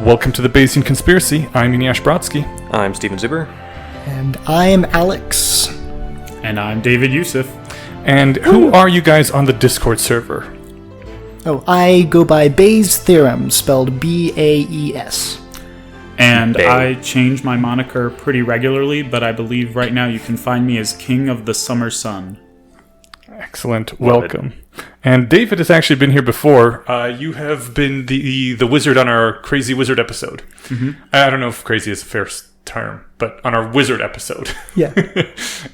Welcome to the Bayesian Conspiracy. I'm Eneasz Brodsky. I'm Steven Zuber. And I'm Alex. And I'm David Youssef. And who are you guys on the Discord server? Oh, I go by Bayes' Theorem, spelled B-A-E-S. And I change my moniker pretty regularly, but I believe right now you can find me as King of the Summer Sun. Excellent. Welcome. And David has actually been here before. You have been the wizard on our Crazy Wizard episode. Mm-hmm. I don't know if crazy is a fair term, but on our wizard episode. Yeah.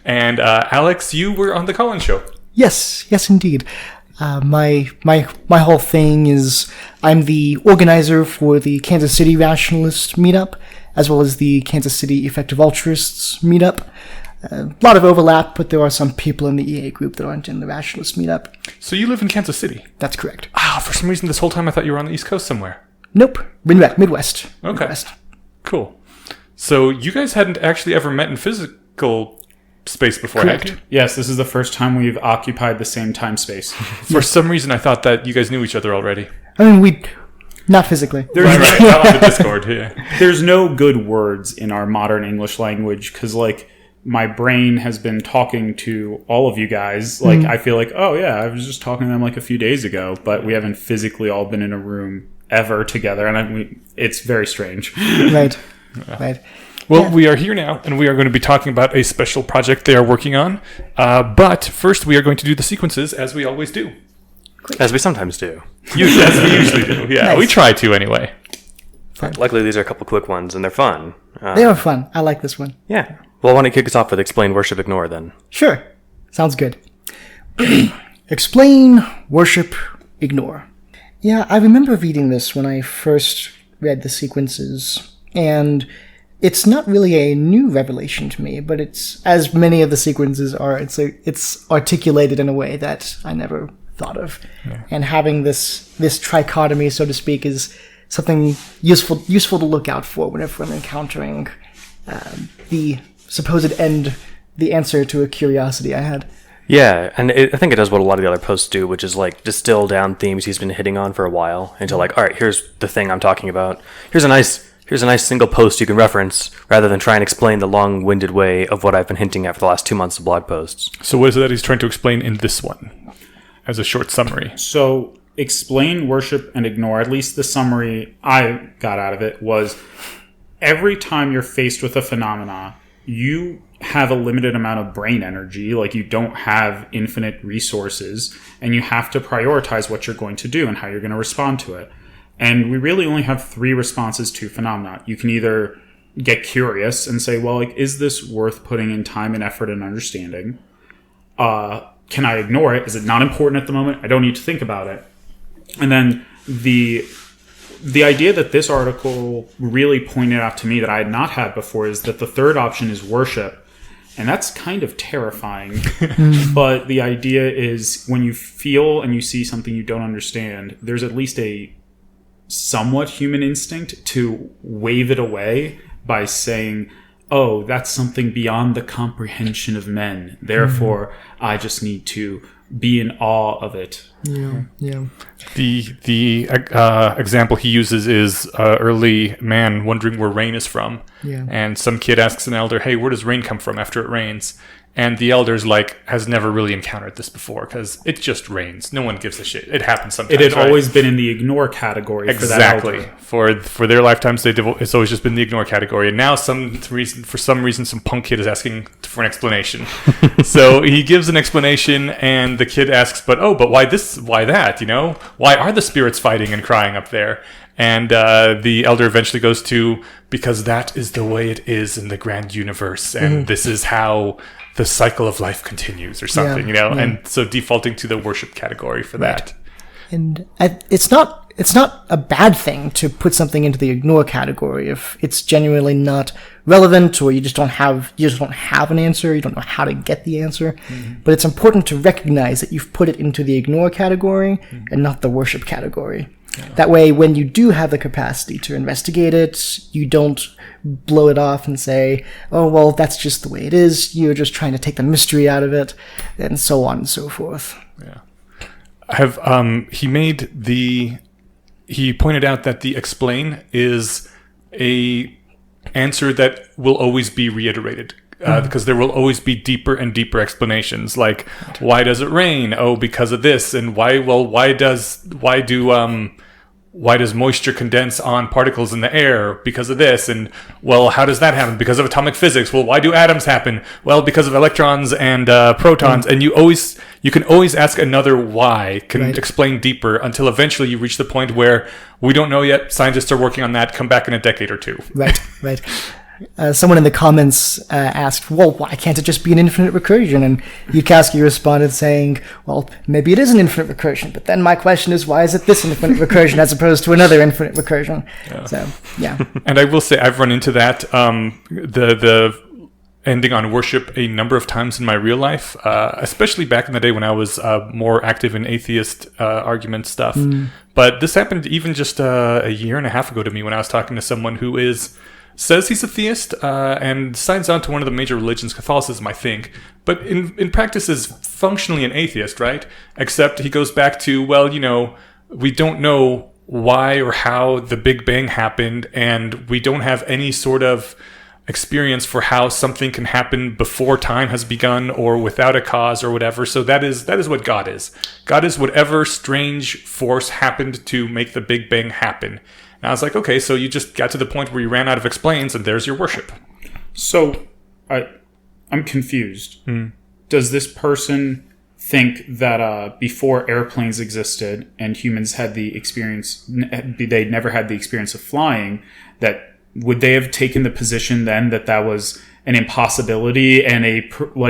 And Alex, you were on the Collins show. Yes, indeed. My whole thing is I'm the organizer for the Kansas City Rationalist meetup, as well as the Kansas City Effective Altruists meetup. A lot of overlap, but there are some people in the EA group that aren't in the Rationalist meetup. So you live in Kansas City? That's correct. For some reason this whole time I thought you were on the East Coast somewhere. Nope. Midwest. Okay. Midwest. Cool. So you guys hadn't actually ever met in physical space before, Correct. had you? Yes, this is the first time we've occupied the same time space. For some reason I thought that you guys knew each other already. I mean, not physically. Right, not on the Discord, yeah. There's no good words in our modern English language, because, my brain has been talking to all of you guys. I feel like, oh yeah, I was just talking to them a few days ago, but we haven't physically all been in a room ever together, and it's very strange. Right. Right. Well, we are here now, and we are going to be talking about a special project they are working on. But first, we are going to do the sequences, as we always do. As we sometimes do. As we usually do. Yeah, Nice. We try to anyway. Luckily, these are a couple quick ones, and they're fun. They are fun. I like this one. Yeah. Well, why don't you kick us off with Explain, Worship, Ignore, then? Sure. Sounds good. Explain, worship, ignore. Yeah, I remember reading this when I first read the sequences, and it's not really a new revelation to me, but it's, as many of the sequences are, it's articulated in a way that I never thought of. Yeah. And having this trichotomy, so to speak, is something useful to look out for whenever I'm encountering the supposed the answer to a curiosity I had. Yeah, and I think it does what a lot of the other posts do, which is distill down themes he's been hitting on for a while into all right, here's the thing I'm talking about. Here's a nice single post you can reference, rather than try and explain the long-winded way of what I've been hinting at for the last 2 months of blog posts. So what is it that he's trying to explain in this one, as a short summary? So, explain, worship, and ignore, at least the summary I got out of it, was every time you're faced with a phenomena, you have a limited amount of brain energy, you don't have infinite resources, and you have to prioritize what you're going to do and how you're going to respond to it. And we really only have 3 responses to phenomena. You can either get curious and say, well, is this worth putting in time and effort and understanding? Can I ignore it? Is it not important at the moment? I don't need to think about it. And then the idea that this article really pointed out to me that I had not had before is that the third option is worship. And that's kind of terrifying. But the idea is when you feel and you see something you don't understand, there's at least a somewhat human instinct to wave it away by saying, oh, that's something beyond the comprehension of men. Therefore, I just need to be in awe of it. Yeah. The example he uses is early man wondering where rain is from. Yeah. And some kid asks an elder, hey, where does rain come from after it rains? And the elder's has never really encountered this before, because it just rains. No one gives a shit. It happens sometimes. It had always been in the ignore category. Exactly. For that elder. For their lifetimes, it's always just been the ignore category. And now, for some reason, some punk kid is asking for an explanation. So he gives an explanation, and the kid asks, but why this? Why that? Why are the spirits fighting and crying up there? And the elder eventually goes to, because that is the way it is in the grand universe, and this is how the cycle of life continues, or something, Yeah. And so defaulting to the worship category for that. And it's not a bad thing to put something into the ignore category if it's genuinely not relevant, or you just don't have an answer, you don't know how to get the answer. But it's important to recognize that you've put it into the ignore category and not the worship category. Yeah. That way, when you do have the capacity to investigate it, you don't blow it off and say, oh, well, that's just the way it is. You're just trying to take the mystery out of it, and so on and so forth. Yeah. He made the he pointed out that the explain is a answer that will always be reiterated. Because there will always be deeper and deeper explanations, like why does it rain? Oh, because of this. And why does moisture condense on particles in the air? Because of this. And well, how does that happen? Because of atomic physics. Well, why do atoms happen? Well, because of electrons and protons. And you can always ask another why, can explain deeper, until eventually you reach the point where we don't know yet. Scientists are working on that. Come back in a decade or two. Right. Someone in the comments asked, well, why can't it just be an infinite recursion? And Yudkowsky responded saying, well, maybe it is an infinite recursion, but then my question is, why is it this infinite recursion as opposed to another infinite recursion? Yeah. So, yeah. And I will say I've run into that, the ending on worship a number of times in my real life, especially back in the day when I was more active in atheist argument stuff. But this happened even just a year and a half ago to me when I was talking to someone who says he's a theist and signs on to one of the major religions, Catholicism, I think, but in practice is functionally an atheist, right? Except he goes back to, well, we don't know why or how the Big Bang happened, and we don't have any sort of experience for how something can happen before time has begun or without a cause or whatever. So that is what God is. God is whatever strange force happened to make the Big Bang happen. And I was like, okay, so you just got to the point where you ran out of explains, and there's your worship. So, I'm confused. Does this person think that before airplanes existed and humans had the experience, they never had the experience of flying, that would they have taken the position then that was an impossibility and a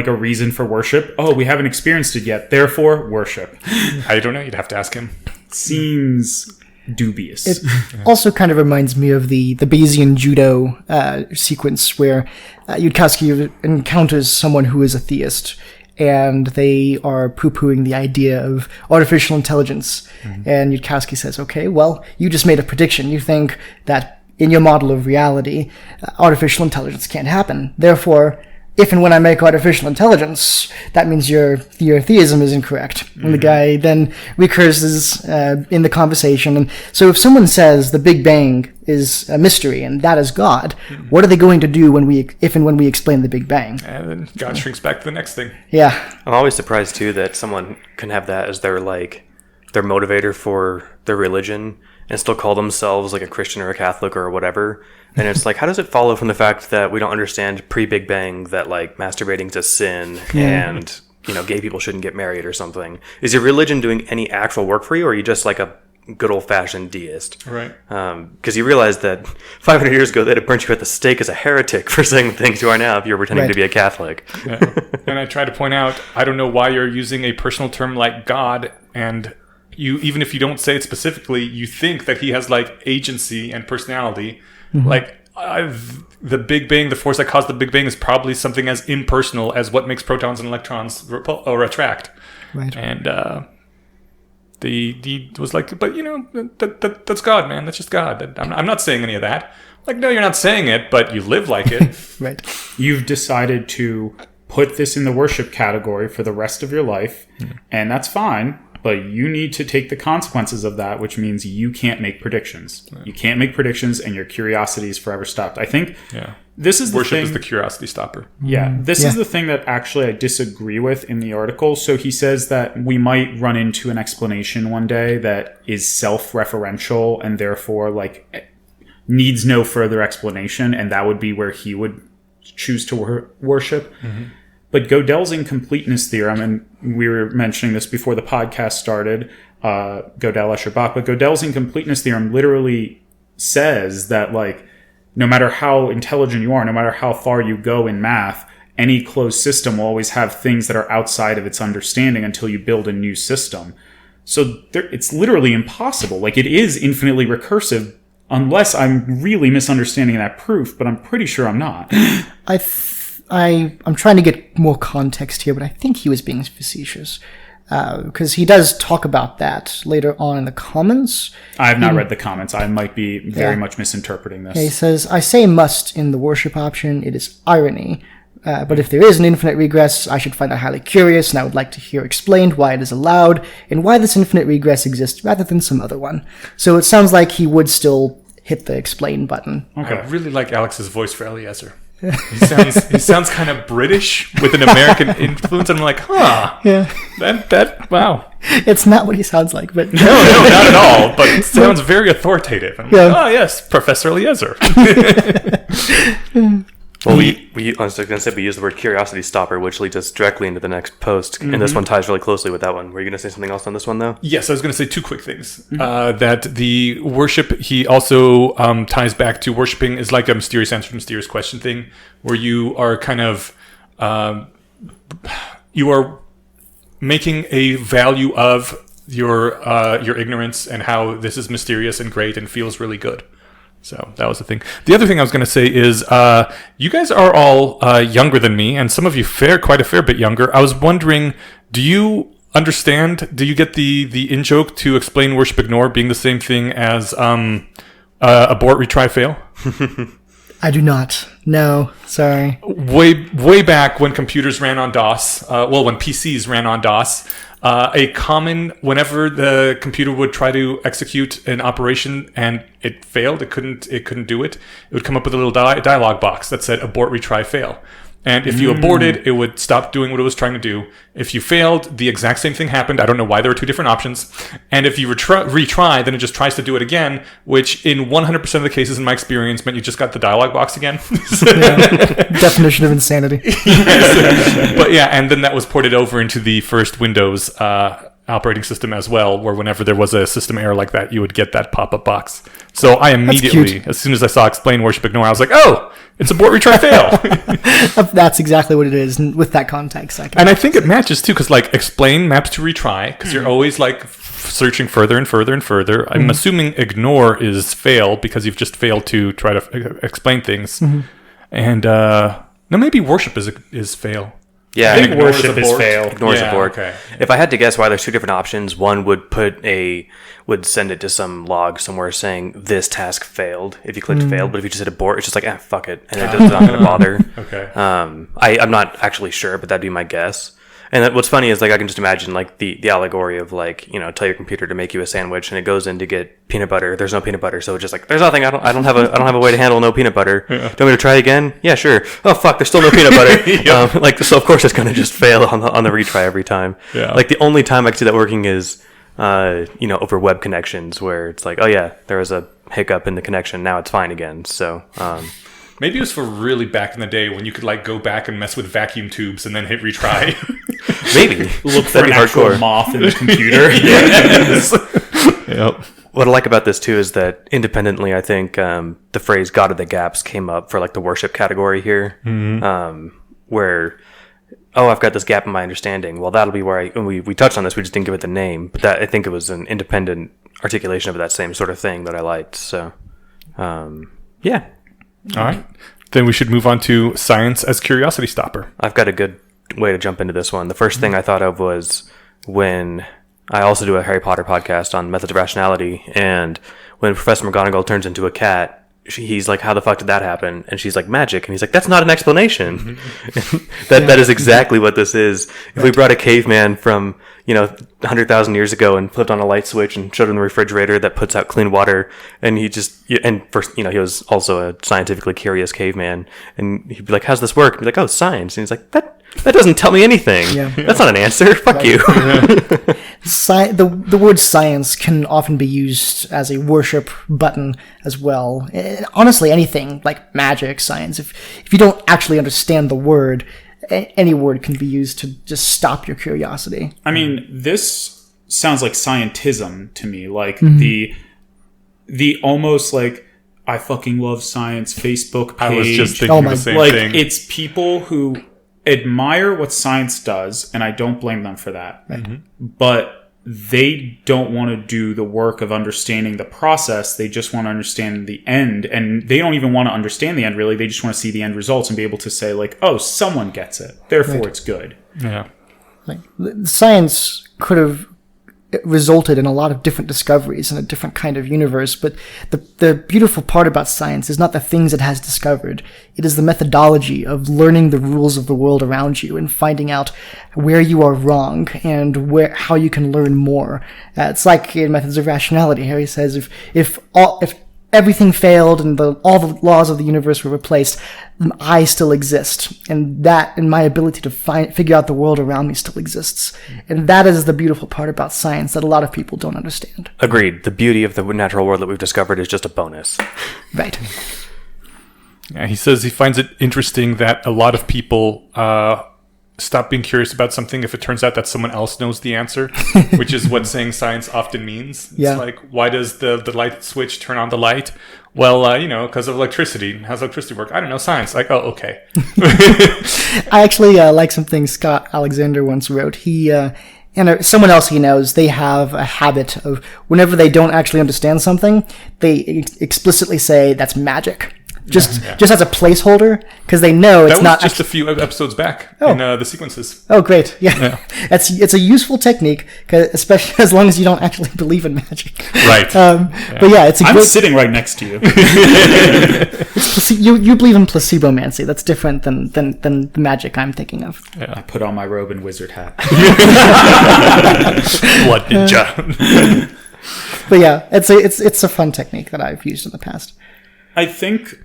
reason for worship? Oh, we haven't experienced it yet, therefore worship. I don't know. You'd have to ask him. Seems dubious. It also kind of reminds me of the Bayesian judo sequence where Yudkowsky encounters someone who is a theist, and they are poo-pooing the idea of artificial intelligence. And Yudkowsky says, okay, well, you just made a prediction. You think that in your model of reality, artificial intelligence can't happen. Therefore, if and when I make artificial intelligence, that means your theism is incorrect. And the guy then recurses in the conversation. And so if someone says the Big Bang is a mystery and that is God, what are they going to do if and when we explain the Big Bang? And then God shrinks back to the next thing. Yeah. I'm always surprised, too, that someone can have that as their motivator for their religion and still call themselves like a Christian or a Catholic or whatever. And it's like, how does it follow from the fact that we don't understand pre-Big Bang that like masturbating's a sin and, gay people shouldn't get married or something? Is your religion doing any actual work for you, or are you just like a good old-fashioned deist? Right. Because you realize that 500 years ago they'd have burnt you at the stake as a heretic for saying the things you are now if you're pretending to be a Catholic. Yeah. And I try to point out, I don't know why you're using a personal term like God, and you, even if you don't say it specifically, you think that he has like agency and personality. Like the Big Bang, the force that caused the Big Bang is probably something as impersonal as what makes protons and electrons attract. Right. And he was like, but that's God, man. That's just God. I'm not saying any of that. Like, no, you're not saying it, but you live like it. Right. You've decided to put this in the worship category for the rest of your life, and that's fine. But you need to take the consequences of that, which means you can't make predictions. Yeah. You can't make predictions, and your curiosity is forever stopped. I think this is worship the thing, is the curiosity stopper. Yeah, this is the thing that actually I disagree with in the article. So he says that we might run into an explanation one day that is self-referential and therefore like needs no further explanation, and that would be where he would choose to worship. But Gödel's incompleteness theorem, and we were mentioning this before the podcast started, Gödel, Escher, Bach, but Gödel's incompleteness theorem literally says that, like, no matter how intelligent you are, no matter how far you go in math, any closed system will always have things that are outside of its understanding until you build a new system. So it's literally impossible. Like, it is infinitely recursive, unless I'm really misunderstanding that proof, but I'm pretty sure I'm not. I'm trying to get more context here, but I think he was being facetious. Because he does talk about that later on in the comments. I have not read the comments. I might be very much misinterpreting this. He says, I say must in the worship option. It is irony. But if there is an infinite regress, I should find that highly curious, and I would like to hear explained why it is allowed, and why this infinite regress exists rather than some other one. So it sounds like he would still hit the explain button. Okay. I really like Alex's voice for Eliezer. He sounds kind of British with an American influence, and I'm like, Yeah. Wow. It's not what he sounds like, but... No, not at all, but it sounds very authoritative. I'm like, oh, yes, Professor Eliezer. Well, I was going to say we use the word curiosity stopper, which leads us directly into the next post, and this one ties really closely with that one. Were you going to say something else on this one, though? Yes, I was going to say two quick things. That the worship, he also ties back to worshiping is like a mysterious answer to mysterious question thing, where you are kind of, you are making a value of your ignorance and how this is mysterious and great and feels really good. So that was the thing. The other thing I was going to say is you guys are all younger than me, and some of you quite a fair bit younger. I was wondering, do you understand, do you get the in-joke to explain worship ignore being the same thing as abort, retry, fail? I do not. No, sorry. Way back when computers ran on DOS, when PCs ran on DOS, whenever the computer would try to execute an operation and it failed, it couldn't do it, it would come up with a little dialog box that said abort, retry, fail. And if you aborted, it would stop doing what it was trying to do. If you failed, the exact same thing happened. I don't know why there were two different options. And if you retry, then it just tries to do it again, which in 100% of the cases in my experience meant you just got the dialog box again. Definition of insanity. Yes. But yeah, and then that was ported over into the first Windows operating system as well, where whenever there was a system error like that, you would get that pop-up box. So I immediately, as soon as I saw explain, worship, ignore, I was like, oh, it's abort, retry, fail. That's exactly what it is with that context. And I think it matches too, because like explain maps to retry, because you're always like searching further and further and further. I'm assuming ignore is fail, because you've just failed to try to explain things. And no, maybe worship is fail. Yeah, I think worship is fail. Ignore is abort. Okay. If I had to guess why there's two different options, one would would send it to some log somewhere saying this task failed if you clicked failed, but if you just hit abort, it's just like, fuck it, and it's not going to bother. Okay. I'm not actually sure, but that'd be my guess. And what's funny is like I can just imagine like the allegory of like, you know, tell your computer to make you a sandwich and it goes in to get peanut butter. There's no peanut butter, so it's just like there's nothing. I don't have a way to handle no peanut butter. Yeah. Do you want me to try again? Yeah, sure. Oh fuck, there's still no peanut butter. So of course it's gonna just fail on the retry every time. Yeah. Like the only time I can see that working is over web connections where it's like, oh yeah, there was a hiccup in the connection. Now it's fine again. So. Maybe it was for really back in the day when you could like go back and mess with vacuum tubes and then hit retry. Maybe. Look for an actual moth in the computer. Yes. Yep. What I like about this too is that independently, I think the phrase "God of the gaps" came up for like the worship category here, where I've got this gap in my understanding. Well, that'll be where we touched on this. We just didn't give it the name, but I think it was an independent articulation of that same sort of thing that I liked. So, yeah. All right. Then we should move on to science as curiosity stopper. I've got a good way to jump into this one. The first thing I thought of was when I also do a Harry Potter podcast on methods of rationality, and when Professor McGonagall turns into a cat, he's like, how the fuck did that happen? And she's like, magic. And he's like, that's not an explanation. That is exactly what this is. If we brought a caveman from 100,000 years ago and flipped on a light switch and showed him the refrigerator that puts out clean water, and he was also a scientifically curious caveman, and he'd be like, how's this work? And he'd be like, oh, science. And he's like, that doesn't tell me anything. Yeah. That's not an answer. Fuck you. The word science can often be used as a worship button as well. Honestly, anything like magic, science, if you don't actually understand the word, any word can be used to just stop your curiosity. I mean, this sounds like scientism to me. Like the almost like, I fucking love science Facebook page. I was just thinking the same thing. It's people who admire what science does, and I don't blame them for that. But they don't want to do the work of understanding the process. They just want to understand the end, and they don't even want to understand the end, really. They just want to see the end results and be able to say, like, oh, someone gets it, therefore it's good. Yeah. Like, science could have resulted in a lot of different discoveries in a different kind of universe. But the beautiful part about science is not the things it has discovered. It is the methodology of learning the rules of the world around you and finding out where you are wrong and how you can learn more. It's like in Methods of Rationality. Harry says if everything failed and all the laws of the universe were replaced, I still exist, and my ability to figure out the world around me still exists. And that is the beautiful part about science that a lot of people don't understand. Agreed. The beauty of the natural world that we've discovered is just a bonus. Right. Yeah, he says he finds it interesting that a lot of people stop being curious about something if it turns out that someone else knows the answer, which is what saying science often means. It's like, why does the light switch turn on the light? Well, because of electricity. How's electricity work? I don't know, science. Like, oh, okay. I actually like something Scott Alexander once wrote. He and someone else he knows, they have a habit of whenever they don't actually understand something, they explicitly say that's magic. Just as a placeholder, because they know it's not. That was just a few episodes back in the sequences. Oh, great! Yeah. It's a useful technique, especially as long as you don't actually believe in magic. Right. But yeah, it's. I'm sitting right next to you. You believe in placebomancy. That's different than the magic I'm thinking of. Yeah. I put on my robe and wizard hat. Blood ninja. But yeah, it's a fun technique that I've used in the past. I think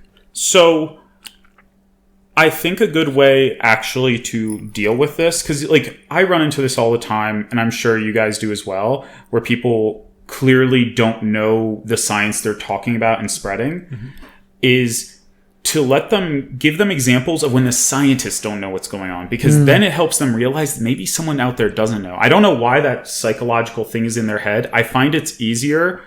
a good way actually to deal with this, because like I run into this all the time, and I'm sure you guys do as well, where people clearly don't know the science they're talking about and spreading, is to give them examples of when the scientists don't know what's going on, because then it helps them realize that maybe someone out there doesn't know. I don't know why that psychological thing is in their head. I find it's easier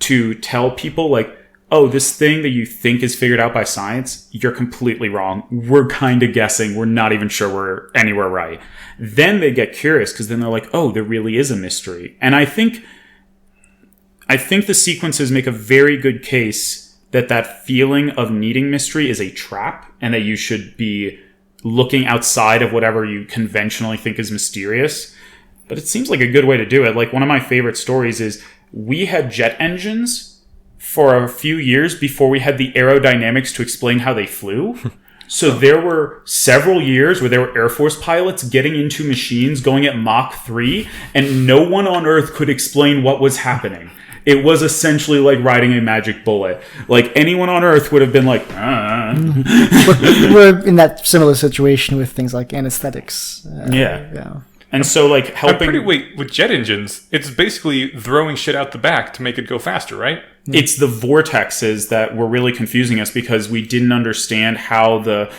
to tell people like, oh, this thing that you think is figured out by science, you're completely wrong. We're kind of guessing. We're not even sure we're anywhere right. Then they get curious because then they're like, oh, there really is a mystery. And I think the sequences make a very good case that feeling of needing mystery is a trap and that you should be looking outside of whatever you conventionally think is mysterious. But it seems like a good way to do it. Like one of my favorite stories is we had jet engines for a few years before we had the aerodynamics to explain how they flew. So there were several years where there were Air Force pilots getting into machines going at Mach 3, and no one on Earth could explain what was happening. It was essentially like riding a magic bullet. Like anyone on Earth would have been like, We're in that similar situation with things like anesthetics. Yeah. And so, like, helping... with jet engines, it's basically throwing shit out the back to make it go faster, right? It's the vortexes that were really confusing us because we didn't understand how the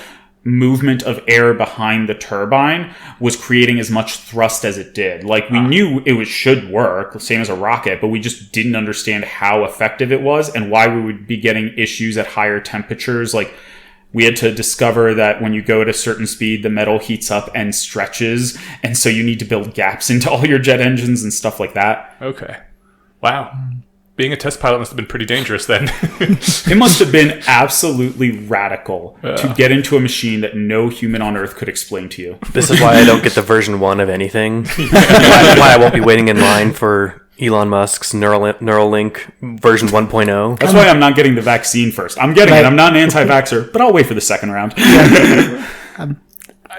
movement of air behind the turbine was creating as much thrust as it did. Like, we knew it should work, same as a rocket, but we just didn't understand how effective it was and why we would be getting issues at higher temperatures. Like, we had to discover that when you go at a certain speed, the metal heats up and stretches, and so you need to build gaps into all your jet engines and stuff like that. Okay. Wow. Being a test pilot must have been pretty dangerous then. It must have been absolutely radical to get into a machine that no human on Earth could explain to you. This is why I don't get the version 1 of anything. Why I won't be waiting in line for Elon Musk's Neuralink version 1.0. That's why I'm not getting the vaccine first. I'm getting it. I'm not an anti-vaxxer, but I'll wait for the second round. I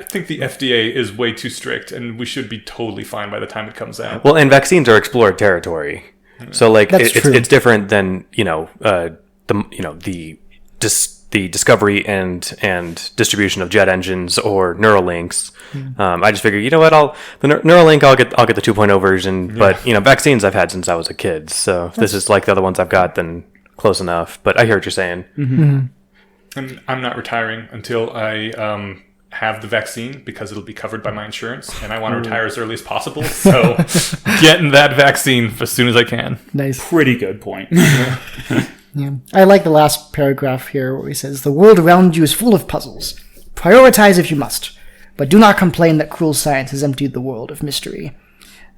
think the FDA is way too strict, and we should be totally fine by the time it comes out. Well, and vaccines are explored territory, so like it's different than the discovery and distribution of jet engines or Neuralinks. I just figured, you know what, Neuralink I'll get the 2.0 version, but vaccines I've had since I was a kid. So if this is like the other ones I've got, then close enough. But I hear what you're saying. Mm-hmm. And I'm not retiring until I have the vaccine because it'll be covered by my insurance, and I want to retire as early as possible. So getting that vaccine as soon as I can. Nice. Pretty good point. Yeah. I like the last paragraph here where he says, "The world around you is full of puzzles. Prioritize if you must, but do not complain that cruel science has emptied the world of mystery."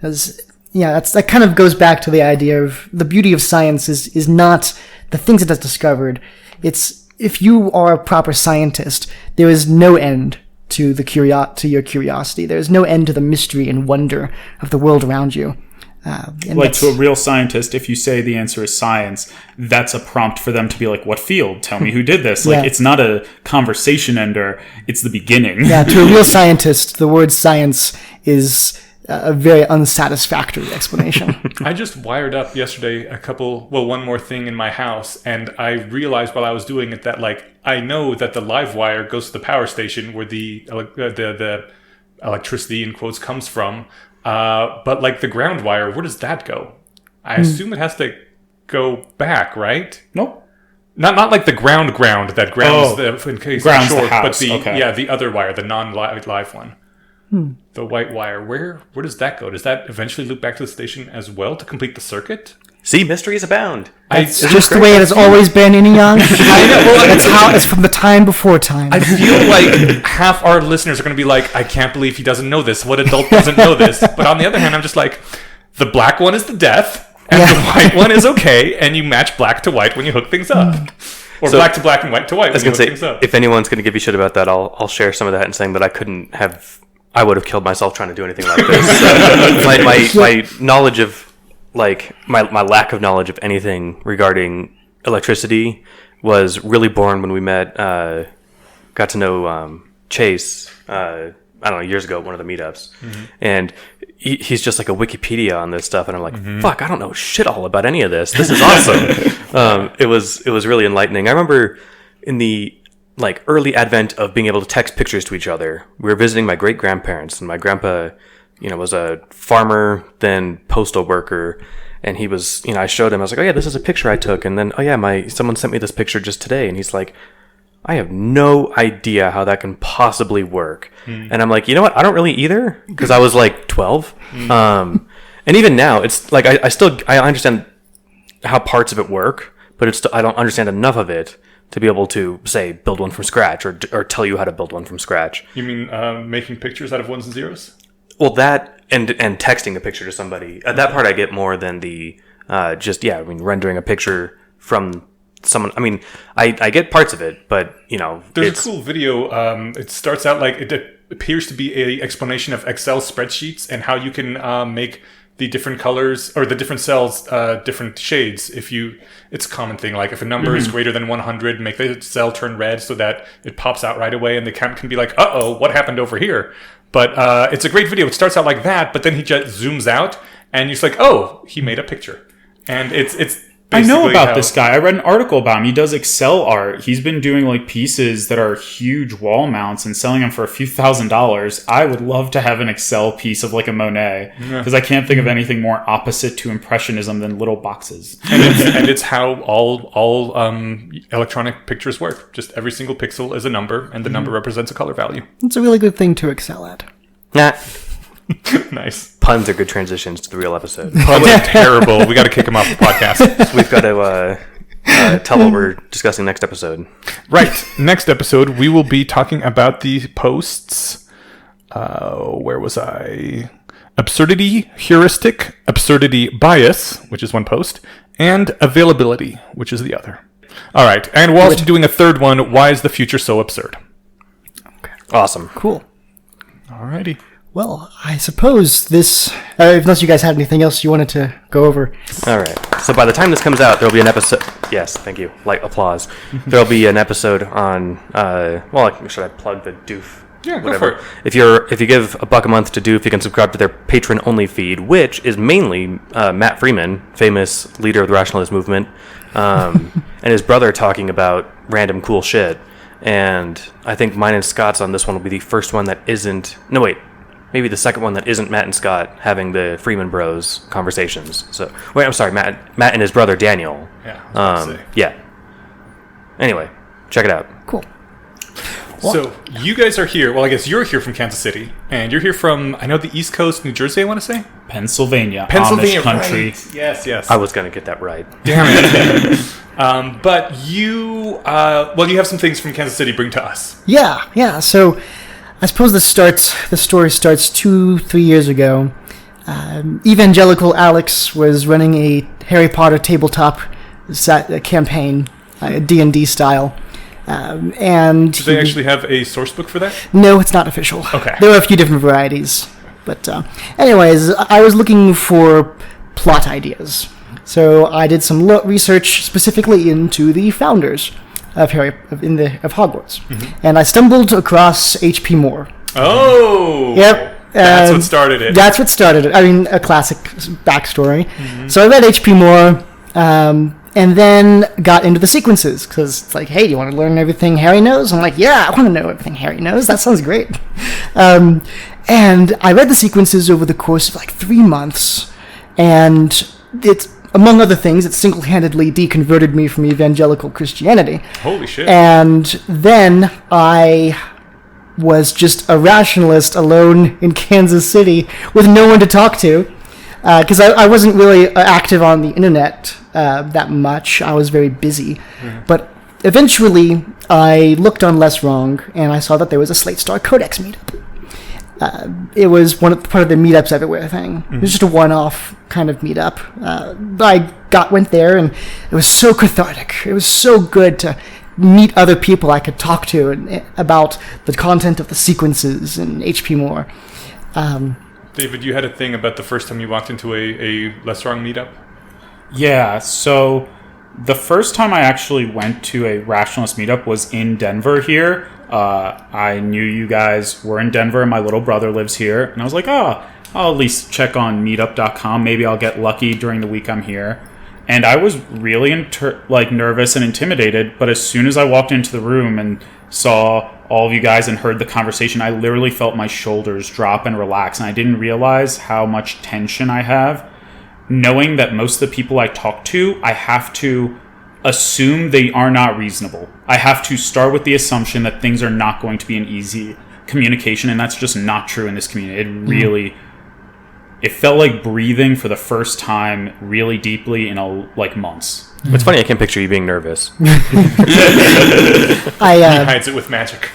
That kind of goes back to the idea of the beauty of science is not the things it has discovered. It's if you are a proper scientist, there is no end to your curiosity. There is no end to the mystery and wonder of the world around you. And Like that's- to a real scientist, if you say the answer is science, that's a prompt for them to be like, what field? Tell me who did this. Like, Yeah. it's not a conversation ender. It's the beginning. Yeah, to a real scientist, the word science is a very unsatisfactory explanation. I just wired up yesterday one more thing in my house, and I realized while I was doing it that, like, I know that the live wire goes to the power station where the electricity, in quotes, comes from. But, like, the ground wire, where does that go? I assume it has to go back, right? Nope. Not like the ground that grounds in case grounds it's the short, house, but okay. the other wire, the non-live one. The white wire, where does that go? Does that eventually loop back to the station as well to complete the circuit? See, mysteries abound. It's just the way it has always been, Iniyang. That's how it's from the time before time. I feel like half our listeners are going to be like, I can't believe he doesn't know this. What adult doesn't know this? But on the other hand, I'm just like, the black one is the death, and the white one is okay, and you match black to white when you hook things up. Or So- black to black and white to white I was when you gonna hook say, things up. if anyone's gonna give you shit about that, I'll share some of that in saying that I would have killed myself trying to do anything like this. My knowledge of, like, my lack of knowledge of anything regarding electricity was really born when we got to know Chase, I don't know, years ago at one of the meetups. And he's just like a Wikipedia on this stuff. And I'm like, fuck, I don't know shit all about any of this. This is awesome. It was really enlightening. I remember in the like early advent of being able to text pictures to each other, we were visiting my great grandparents, and my grandpa, was a farmer, then postal worker. And he was, I showed him, I was like, oh yeah, this is a picture I took. And then, oh yeah, someone sent me this picture just today. And he's like, I have no idea how that can possibly work. And I'm like, you know what? I don't really either. Cause I was like 12. And even now it's like, I understand how parts of it work, but I don't understand enough of it to be able to say, build one from scratch or tell you how to build one from scratch. You mean making pictures out of ones and zeros? Well, that and texting a picture to somebody. That part I get more than the rendering a picture from someone. I mean, I get parts of it, but There's a cool video. It starts out like it appears to be a explanation of Excel spreadsheets and how you can make the different colors or the different cells different shades. It's a common thing, like if a number is greater than 100, make the cell turn red so that it pops out right away, and the count can be like, uh-oh, what happened over here? But it's a great video. It starts out like that, but then he just zooms out, and you're just like, oh, he made a picture. And it's I know basically about how- this guy. I read an article about him. He does Excel art. He's been doing like pieces that are huge wall mounts and selling them for a few $1,000s. I would love to have an Excel piece of like a Monet, because I can't think of anything more opposite to Impressionism than little boxes. and it's how all electronic pictures work. Just every single pixel is a number, and the number represents a color value. It's a really good thing to excel at. Nah, Nice. puns are good transitions to the real episode. Puns are terrible. We got to kick him off the podcast. We've got to tell what we're discussing next episode. Right. Next episode, we will be talking about the posts. Where was I? Absurdity heuristic, absurdity bias, which is one post, and availability, which is the other. All right. And we're also doing a third one. Why is the future so absurd? Awesome. Cool. Alrighty. Well, I suppose this, unless you guys had anything else you wanted to go over. All right. So by the time this comes out, there'll be an episode. Yes, thank you. Light applause. There'll be an episode on. Should I plug the Doof? Yeah, go Whatever. for If you give $1 a month to Doof, you can subscribe to their patron only feed, which is mainly Matt Freeman, famous leader of the Rationalist movement, and his brother talking about random cool shit. And I think mine and Scott's on this one will be the first one that isn't. No, wait. Maybe the second one that isn't Matt and Scott having the Freeman Bros conversations. So wait, I'm sorry, Matt and his brother Daniel. Yeah. I was about to say. Yeah. Anyway, check it out. Cool. So you guys are here. Well, I guess you're here from Kansas City, and you're here from the East Coast, New Jersey. I want to say Pennsylvania, Pennsylvania, Amish country. Right. Yes. I was gonna get that right. Damn it. But you, you have some things from Kansas City bring to us. Yeah. So I suppose the story starts 2-3 years ago. Evangelical Alex was running a Harry Potter tabletop campaign, D&D style. And Do they actually have a source book for that? no, it's not official. Okay. There are a few different varieties. But anyways, I was looking for plot ideas. So I did some research specifically into the founders of Hogwarts. And I stumbled across H.P. Moore. Oh! Yep. That's what started it. That's what started it. I mean, a classic backstory. So I read H.P. Moore, and then got into the sequences, because it's like, hey, do you want to learn everything Harry knows? I'm like, yeah, I want to know everything Harry knows. That sounds great. And I read the sequences over the course of like 3 months, and it's, among other things, it single-handedly deconverted me from evangelical Christianity. Holy shit. And then I was just a rationalist alone in Kansas City with no one to talk to, because I wasn't really active on the internet that much. I was very busy. But eventually, I looked on Less Wrong, and I saw that there was a Slate Star Codex meetup. It was part of the Meetups Everywhere thing. It was just a one-off kind of meetup. I went there, and it was so cathartic. It was so good to meet other people I could talk to about the content of the sequences and H.P. Moore. David, you had a thing about the first time you walked into a Less Wrong meetup? Yeah, so the first time I actually went to a Rationalist meetup was in Denver here. I knew you guys were in Denver. My little brother lives here. And I was like, I'll at least check on meetup.com. Maybe I'll get lucky during the week I'm here. And I was really nervous and intimidated. But as soon as I walked into the room and saw all of you guys and heard the conversation, I literally felt my shoulders drop and relax. And I didn't realize how much tension I have, knowing that most of the people I talk to, I have to assume they are not reasonable. I have to start with the assumption that things are not going to be an easy communication, and that's just not true in this community. It really, it felt like breathing for the first time really deeply in months. It's funny, I can picture you being nervous. He hides it with magic.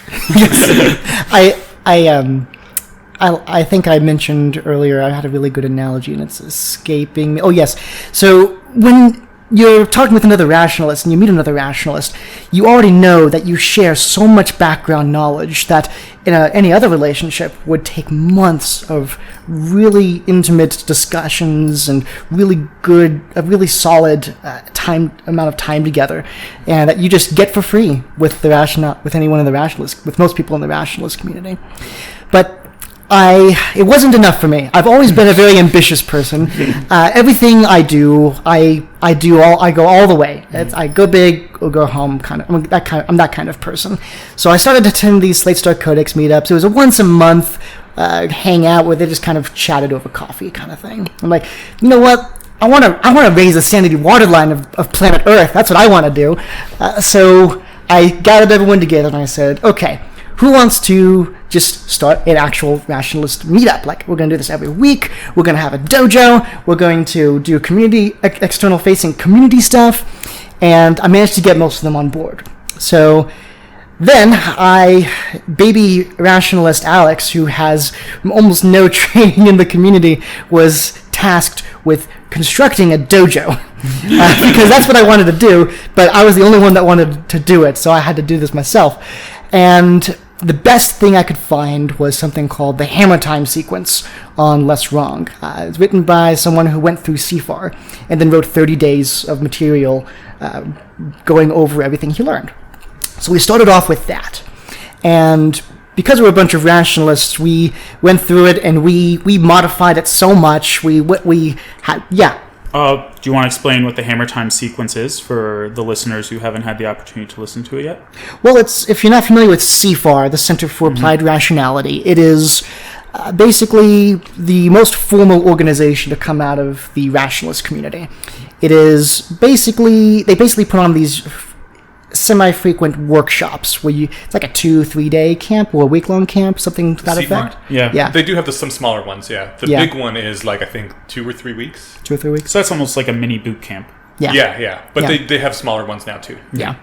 I think I mentioned earlier I had a really good analogy, and it's escaping me. Oh, yes. So when you're talking with another rationalist and you meet another rationalist, you already know that you share so much background knowledge that in any other relationship would take months of really intimate discussions and a really solid amount of time together, and that you just get for free with anyone in the rationalist, with most people in the rationalist community. But it wasn't enough for me. I've always been a very ambitious person. Everything I do, I go all the way. I go big or go home. I'm that kind of person. So I started to attend these Slate Star Codex meetups. It was a once a month hangout where they just kind of chatted over coffee kind of thing. I'm like, you know what? I want to raise the sanity waterline of planet Earth. That's what I want to do. So I gathered everyone together and I said, okay, who wants to just start an actual rationalist meetup? Like, we're going to do this every week. We're going to have a dojo. We're going to do external-facing community stuff. And I managed to get most of them on board. So then baby rationalist Alex, who has almost no training in the community, was tasked with constructing a dojo. Because that's what I wanted to do, but I was the only one that wanted to do it, so I had to do this myself. And the best thing I could find was something called the Hammer Time sequence on Less Wrong. It's written by someone who went through CFAR and then wrote 30 days of material going over everything he learned. So we started off with that. And because we're a bunch of rationalists, we went through it and we modified it so much. Do you want to explain what the Hammer Time sequence is for the listeners who haven't had the opportunity to listen to it yet? Well, if you're not familiar with CFAR, the Center for Applied Rationality, it is basically the most formal organization to come out of the rationalist community. It is they basically put on these semi-frequent workshops where it's like a 2-3 day camp or a week-long camp, something to that effect. Yeah. They do have some smaller ones, yeah. The big one is I think 2 or 3 weeks. 2 or 3 weeks. So that's almost like a mini boot camp. Yeah. But they have smaller ones now too. Yeah.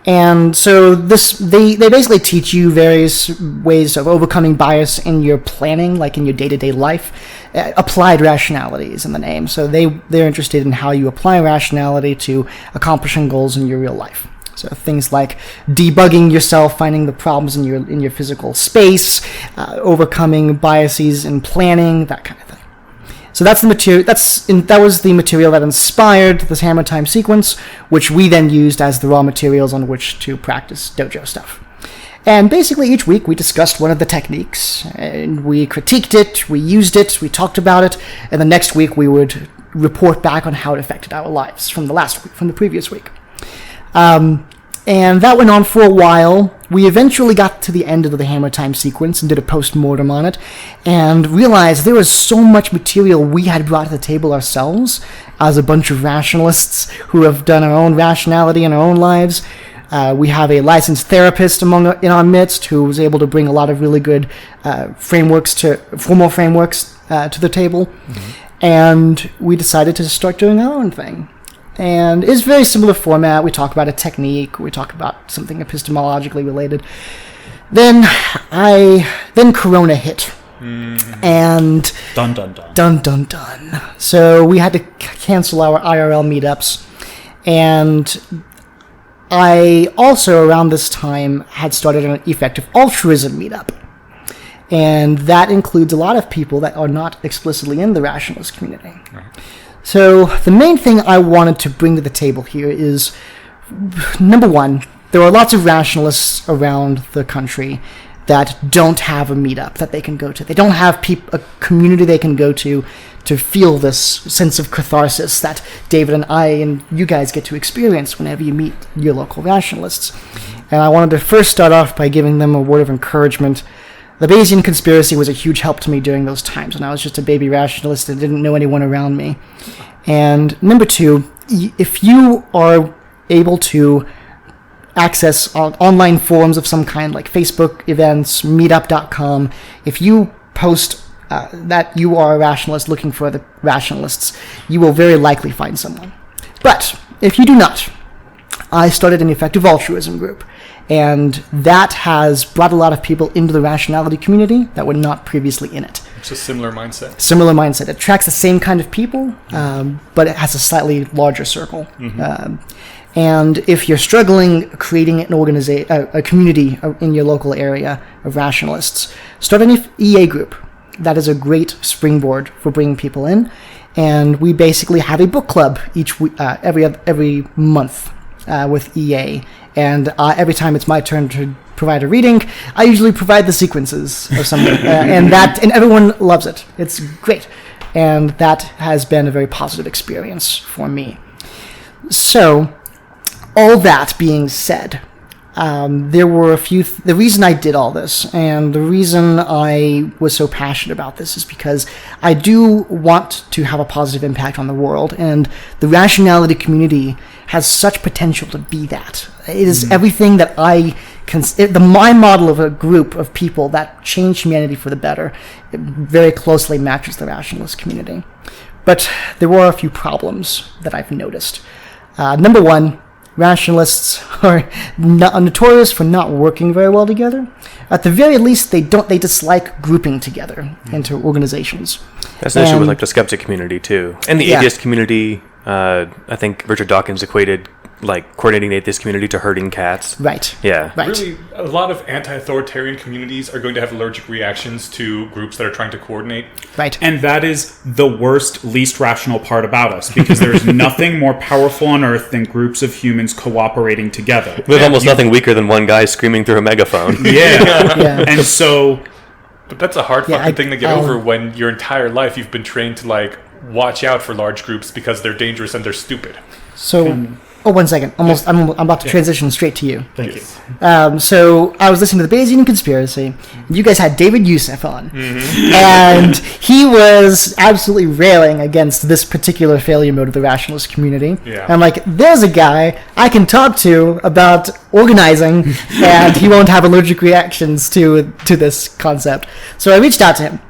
And so they basically teach you various ways of overcoming bias in your planning, like in your day-to-day life. Applied rationality is in the name. So they're interested in how you apply rationality to accomplishing goals in your real life. So things like debugging yourself, finding the problems in your physical space, overcoming biases in planning, that kind of thing. So that's the material. That was the material that inspired this Hammer Time sequence, which we then used as the raw materials on which to practice dojo stuff. And basically each week we discussed one of the techniques, and we critiqued it, we used it, we talked about it, and the next week we would report back on how it affected our lives from the previous week. And that went on for a while. We eventually got to the end of the Hammer Time sequence and did a post-mortem on it, and realized there was so much material we had brought to the table ourselves as a bunch of rationalists who have done our own rationality in our own lives. We have a licensed therapist in our midst who was able to bring a lot of really good formal frameworks to the table. Mm-hmm. And we decided to start doing our own thing. And it's very similar format. We talk about a technique. We talk about something epistemologically related. Then Corona hit. Mm-hmm. And dun dun dun. Dun dun dun. So we had to cancel our IRL meetups. And I also, around this time, had started an effective altruism meetup. And that includes a lot of people that are not explicitly in the rationalist community. Right. So the main thing I wanted to bring to the table here is, number one, there are lots of rationalists around the country that don't have a meetup that they can go to. They don't have a community they can go to feel this sense of catharsis that David and I and you guys get to experience whenever you meet your local rationalists. And I wanted to first start off by giving them a word of encouragement. The Bayesian conspiracy was a huge help to me during those times when I was just a baby rationalist and didn't know anyone around me. And number two, if you are able to access online forums of some kind like Facebook events, meetup.com, if you post that you are a rationalist looking for other rationalists, you will very likely find someone. But if you do not, I started an effective altruism group, and that has brought a lot of people into the rationality community that were not previously in it. It's a similar mindset. Similar mindset. It attracts the same kind of people, but it has a slightly larger circle. Mm-hmm. And if you're struggling creating a community in your local area of rationalists, start an EA group. That is a great springboard for bringing people in. And we basically have a book club every month with EA. And every time it's my turn to provide a reading, I usually provide the sequences of something, and everyone loves it. It's great, and that has been a very positive experience for me. So, all that being said, there were the reason I did all this, and the reason I was so passionate about this is because I do want to have a positive impact on the world, and the rationality community has such potential to be that. It is everything that my model of a group of people that change humanity for the better. It very closely matches the rationalist community. But there were a few problems that I've noticed. Number one, rationalists are notorious for not working very well together. At the very least, they dislike grouping together into organizations. That's an issue with the skeptic community too, and the atheist community. I think Richard Dawkins equated coordinating the atheist community to herding cats. Right. Yeah. Right. Really, a lot of anti-authoritarian communities are going to have allergic reactions to groups that are trying to coordinate. Right. And that is the worst, least rational part about us, because there's nothing more powerful on earth than groups of humans cooperating together. With almost nothing weaker than one guy screaming through a megaphone. Yeah. And so... But that's a hard fucking thing to get over when your entire life you've been trained to, watch out for large groups because they're dangerous and they're stupid. So... one second. I'm about to transition straight to you. Thank you. So I was listening to the Bayesian Conspiracy. And you guys had David Youssef on. Mm-hmm. And he was absolutely railing against this particular failure mode of the rationalist community. Yeah. And I'm like, there's a guy I can talk to about organizing, and he won't have allergic reactions to this concept. So I reached out to him.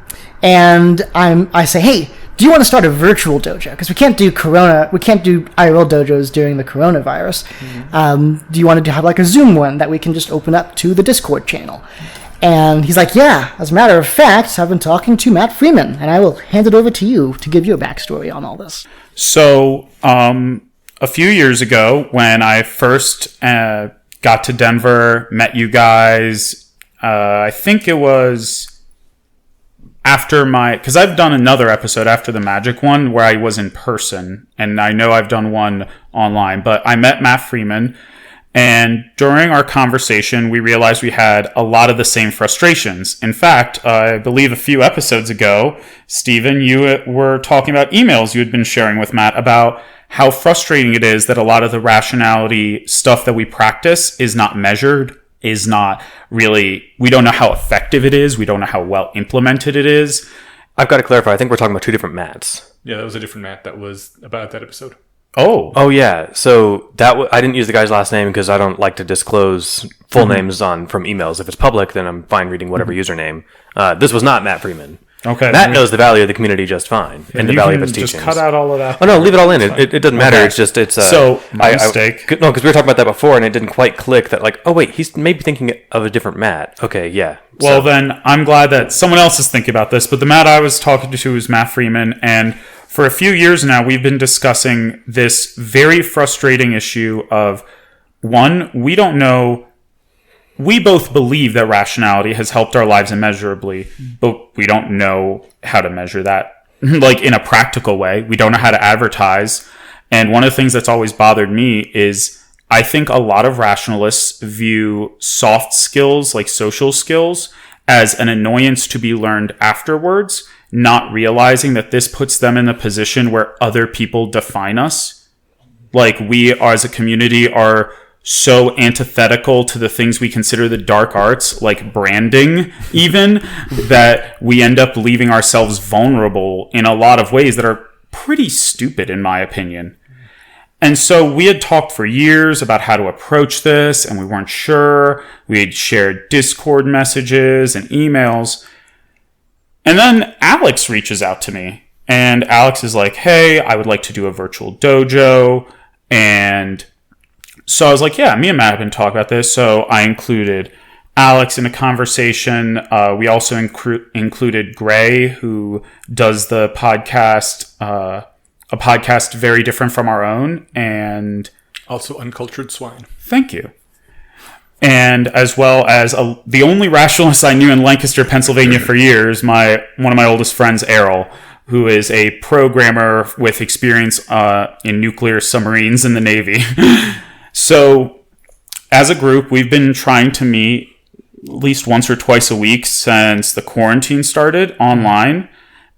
And I say, hey, do you want to start a virtual dojo? Because we can't do IRL dojos during the coronavirus. Mm-hmm. Do you want to have a Zoom one that we can just open up to the Discord channel? And he's like, yeah, as a matter of fact, I've been talking to Matt Freeman, and I will hand it over to you to give you a backstory on all this. So, a few years ago when I first got to Denver, met you guys. I think it was after because I've done another episode after the Magic one where I was in person, and I know I've done one online, but I met Matt Freeman, and during our conversation, we realized we had a lot of the same frustrations. In fact, I believe a few episodes ago, Stephen, you were talking about emails you had been sharing with Matt about how frustrating it is that a lot of the rationality stuff that we practice is not measured, is not really, we don't know how effective it is. We don't know how well implemented it is. I've got to clarify. I think we're talking about two different Matts. Yeah, that was a different Matt that was about that episode. Oh yeah. So I didn't use the guy's last name because I don't like to disclose full names from emails. If it's public, then I'm fine reading whatever username. This was not Matt Freeman. Okay. Matt knows the value of the community just fine, and the value of its teachings. Just cut out all of that. Oh no, leave it all in. It doesn't matter. Okay. It's just my mistake. No, because we were talking about that before, and it didn't quite click. That like, oh wait, he's maybe thinking of a different Matt. Okay, yeah. Well, then I'm glad that someone else is thinking about this. But the Matt I was talking to was Matt Freeman, and for a few years now, we've been discussing this very frustrating issue of one, we don't know. We both believe that rationality has helped our lives immeasurably, but we don't know how to measure that, like in a practical way. We don't know how to advertise. And one of the things that's always bothered me is I think a lot of rationalists view soft skills, like social skills, as an annoyance to be learned afterwards, not realizing that this puts them in a position where other people define us. Like we as a community are so antithetical to the things we consider the dark arts, like branding even, that we end up leaving ourselves vulnerable in a lot of ways that are pretty stupid, in my opinion. And so we had talked for years about how to approach this, and we weren't sure. We had shared Discord messages and emails. And then Alex reaches out to me, and Alex is like, hey, I would like to do a virtual dojo. And so I was like, yeah, me and Matt have been talking about this. So I included Alex in a conversation. We also included Gray, who does the podcast, a podcast very different from our own. And Also Uncultured Swine. thank you. And as well as the only rationalist I knew in Lancaster, Pennsylvania for years, one of my oldest friends, Errol, who is a programmer with experience in nuclear submarines in the Navy. So, as a group, we've been trying to meet at least once or twice a week since the quarantine started online,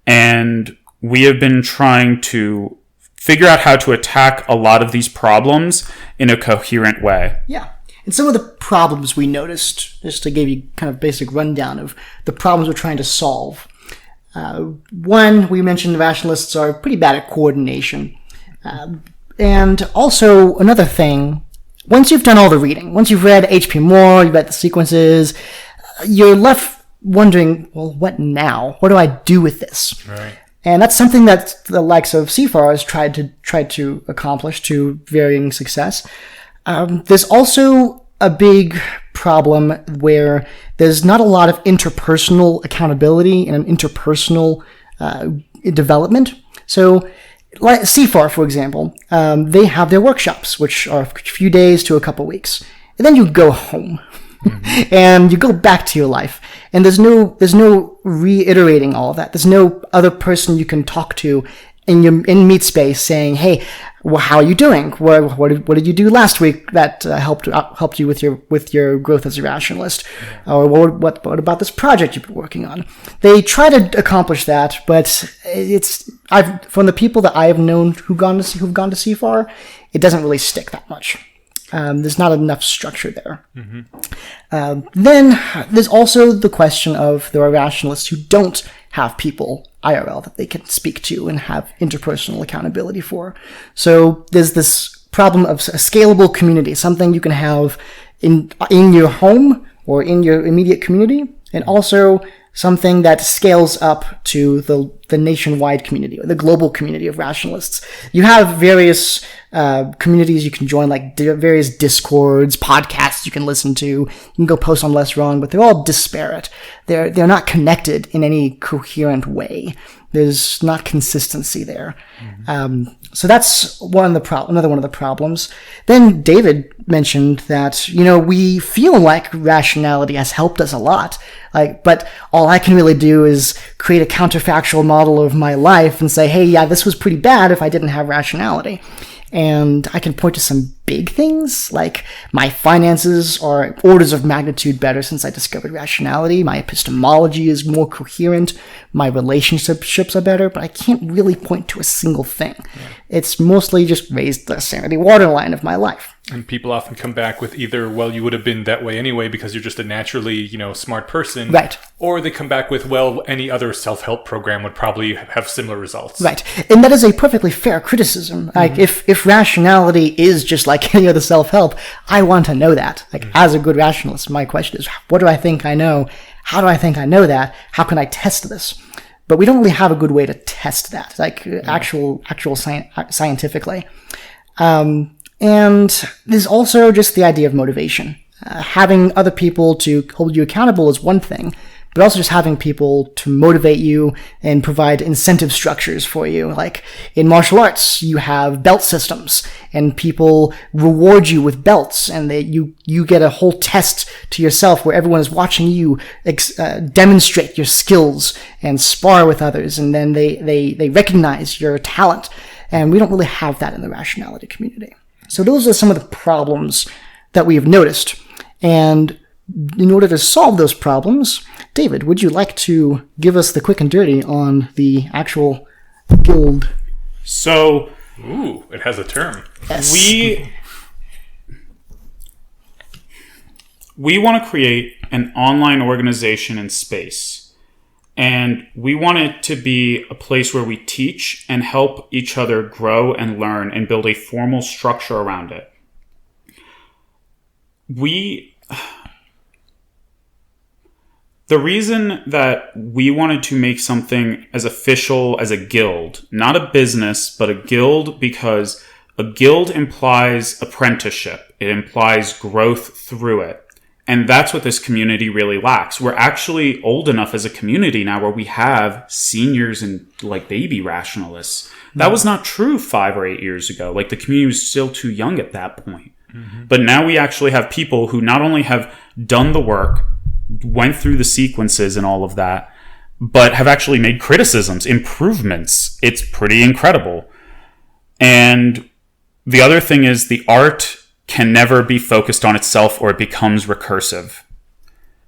and we have been trying to figure out how to attack a lot of these problems in a coherent way. Yeah. And some of the problems we noticed, just to give you kind of basic rundown of the problems we're trying to solve. One, we mentioned rationalists are pretty bad at coordination. And also, another thing, once you've done all the reading, once you've read H.P. Moore, you've read the sequences, you're left wondering, well, what now? What do I do with this? Right. And that's something that the likes of CFAR has tried to accomplish to varying success. There's also a big problem where there's not a lot of interpersonal accountability and interpersonal development. So, like CFAR, for example, they have their workshops, which are a few days to a couple weeks, and then you go home and you go back to your life, and there's no reiterating all of that. There's no other person you can talk to in meet space saying, "Hey, well, how are you doing? What did you do last week that helped you with your growth as a rationalist? Or what about this project you've been working on?" They try to accomplish that, but from the people that I have known who've gone to CFAR, it doesn't really stick that much. There's not enough structure there. Then there's also the question of there are rationalists who don't have people IRL that they can speak to and have interpersonal accountability for. So there's this problem of a scalable community, something you can have in your home or in your immediate community, and also something that scales up to the nationwide community or the global community of rationalists. You have various communities you can join, like various discords, podcasts you can listen to. You can go post on Less Wrong, but they're all disparate. They're not connected in any coherent way. There's not consistency there. So that's another one of the problems. Then David mentioned that, we feel like rationality has helped us a lot. But all I can really do is create a counterfactual model of my life and say, hey, yeah, this was pretty bad if I didn't have rationality. And I can point to some big things, like my finances are orders of magnitude better since I discovered rationality. My epistemology is more coherent. My relationships are better, but I can't really point to a single thing. Yeah. It's mostly just raised the sanity waterline of my life. And people often come back with either, well, you would have been that way anyway because you're just a naturally, smart person. Right. Or they come back with, well, any other self-help program would probably have similar results. Right. And that is a perfectly fair criticism. Like, if rationality is just like any other self-help, I want to know that. Like, as a good rationalist, my question is, what do I think I know? How do I think I know that? How can I test this? But we don't really have a good way to test that, like actual scientifically. And there's also just the idea of motivation. Having other people to hold you accountable is one thing, but also just having people to motivate you and provide incentive structures for you. Like in martial arts, you have belt systems, and people reward you with belts, and you get a whole test to yourself where everyone is watching you demonstrate your skills and spar with others, and then they recognize your talent. And we don't really have that in the rationality community. So those are some of the problems that we have noticed. And in order to solve those problems, David, would you like to give us the quick and dirty on the actual guild? So, ooh, it has a term. Yes. We want to create an online organization in space. And we want it to be a place where we teach and help each other grow and learn and build a formal structure around it. The reason that we wanted to make something as official as a guild, not a business, but a guild, because a guild implies apprenticeship. It implies growth through it. And that's what this community really lacks. We're actually old enough as a community now where we have seniors and like baby rationalists. That was not true 5 or 8 years ago. Like the community was still too young at that point. But now we actually have people who not only have done the work, went through the sequences and all of that, but have actually made criticisms, improvements. It's pretty incredible. And the other thing is the art can never be focused on itself or it becomes recursive.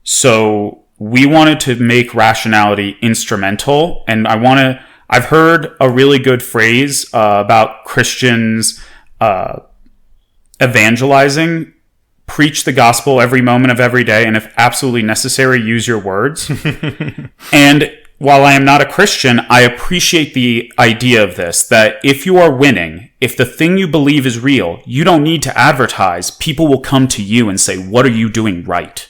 So we wanted to make rationality instrumental. And I've heard a really good phrase about Christians evangelizing. Preach the gospel every moment of every day, and if absolutely necessary, use your words. And while I am not a Christian, I appreciate the idea of this, that if you are winning, if the thing you believe is real, you don't need to advertise. People will come to you and say, what are you doing right?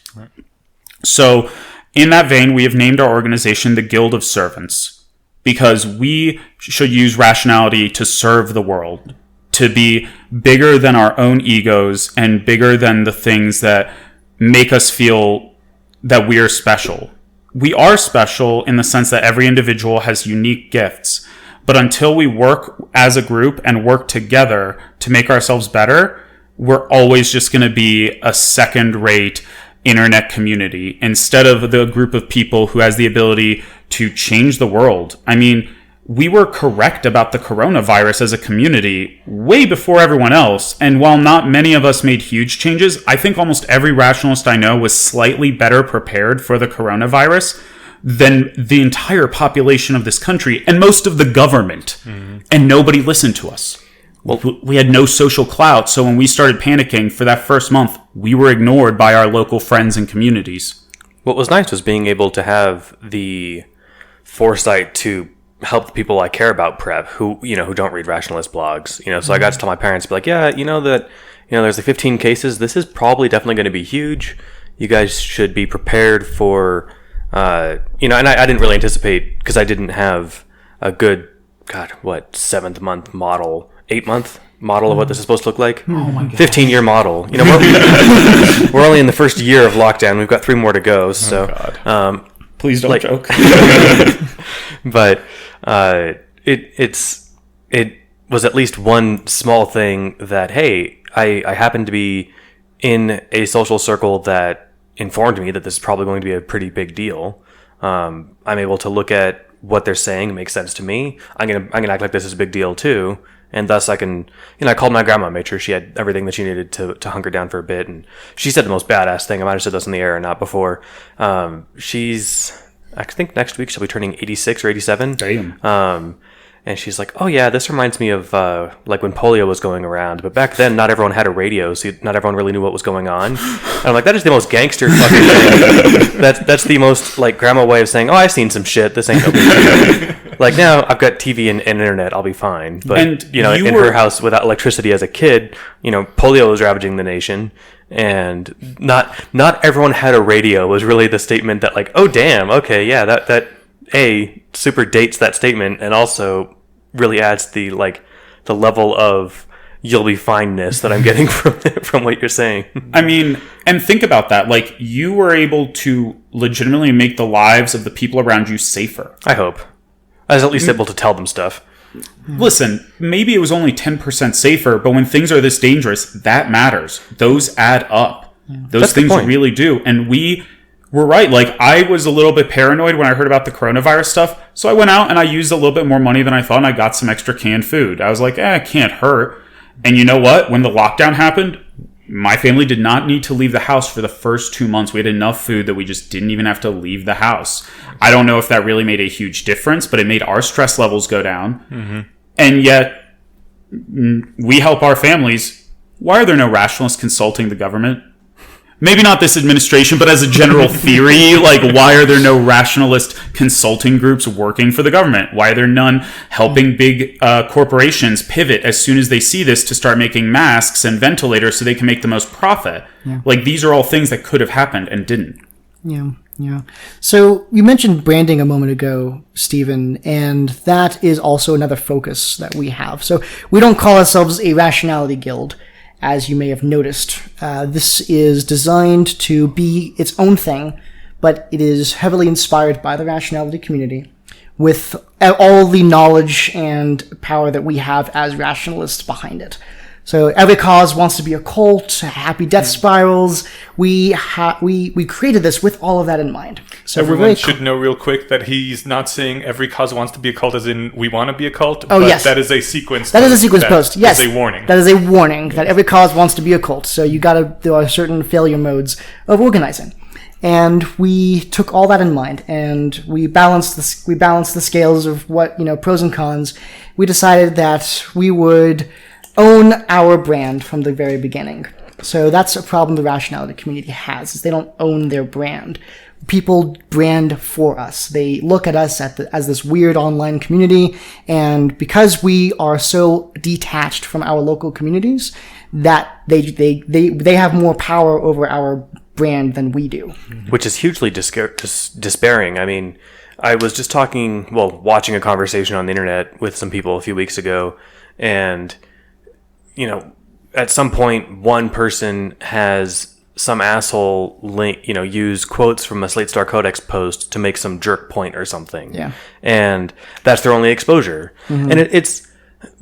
So in that vein, we have named our organization the Guild of Servants, because we should use rationality to serve the world, to be bigger than our own egos and bigger than the things that make us feel that we are special. We are special in the sense that every individual has unique gifts. But until we work as a group and work together to make ourselves better, we're always just going to be a second-rate internet community instead of the group of people who has the ability to change the world. I mean, we were correct about the coronavirus as a community way before everyone else. And while not many of us made huge changes, I think almost every rationalist I know was slightly better prepared for the coronavirus than the entire population of this country and most of the government. And nobody listened to us. Well, we had no social clout. So when we started panicking for that first month, we were ignored by our local friends and communities. What was nice was being able to have the foresight to help the people I care about prep who don't read rationalist blogs, so I got to tell my parents, be like, yeah, there's like 15 cases. This is probably definitely going to be huge. You guys should be prepared for, and I didn't really anticipate because I didn't have a good, 7th month model, 8th month model of what this is supposed to look like. Oh my god. 15-year model. You know, we're only in the first year of lockdown. We've got 3 more to go. So, Please don't joke. but it was at least one small thing that, hey, I happen to be in a social circle that informed me that this is probably going to be a pretty big deal. I'm able to look at what they're saying, it makes sense to me. I'm gonna act like this is a big deal too, and thus I can, I called my grandma, made sure she had everything that she needed to hunker down for a bit, and she said the most badass thing. I might have said this in the air, not before. I think next week she'll be turning 86 or 87. Damn. And she's like, oh yeah, this reminds me of like when polio was going around. But back then, not everyone had a radio, so not everyone really knew what was going on. And I'm like, that is the most gangster fucking thing. That's the most like grandma way of saying, oh, I've seen some shit. This ain't no big deal. Like now, I've got TV and internet. I'll be fine. But in her house without electricity as a kid, polio was ravaging the nation. And not everyone had a radio was really the statement that like, oh damn, okay, yeah, that super dates that statement, and also really adds the level of you'll be fineness that I'm getting from what you're saying. I mean, and think about that. Like, you were able to legitimately make the lives of the people around you safer. I hope. I was at least able to tell them stuff. Listen, maybe it was only 10% safer, but when things are this dangerous, that matters. Those add up. Those things really do. And we were right. Like, I was a little bit paranoid when I heard about the coronavirus stuff. So I went out and I used a little bit more money than I thought, and I got some extra canned food. I was like, it can't hurt. And you know what? When the lockdown happened, my family did not need to leave the house for the first 2 months. We had enough food that we just didn't even have to leave the house. I don't know if that really made a huge difference, but it made our stress levels go down. Mm-hmm. And yet, we help our families. Why are there no rationalists consulting the government? Maybe not this administration, but as a general theory, like, why are there no rationalist consulting groups working for the government? Why are there none helping big corporations pivot as soon as they see this to start making masks and ventilators so they can make the most profit? Yeah. Like, these are all things that could have happened and didn't. Yeah. So you mentioned branding a moment ago, Stephen, and that is also another focus that we have. So we don't call ourselves a rationality guild, as you may have noticed. This is designed to be its own thing, but it is heavily inspired by the rationality community with all the knowledge and power that we have as rationalists behind it. So every cause wants to be a cult, happy death spirals. We created this with all of that in mind. So everyone should know real quick that he's not saying every cause wants to be a cult as in we want to be a cult. Oh, but yes. That is a sequence. That is a sequence post. Yes. That is a warning. That is a warning that every cause wants to be a cult. So there are certain failure modes of organizing. And we took all that in mind, and we balanced the scales of what, pros and cons. We decided that we would own our brand from the very beginning. So that's a problem the rationality community has, is they don't own their brand. People brand for us. They look at us as this weird online community, and because we are so detached from our local communities, that they have more power over our brand than we do. Which is hugely despairing. I mean, I was just watching a conversation on the internet with some people a few weeks ago, and at some point, one person has some asshole use quotes from a Slate Star Codex post to make some jerk point or something. Yeah. And that's their only exposure. Mm-hmm. And it's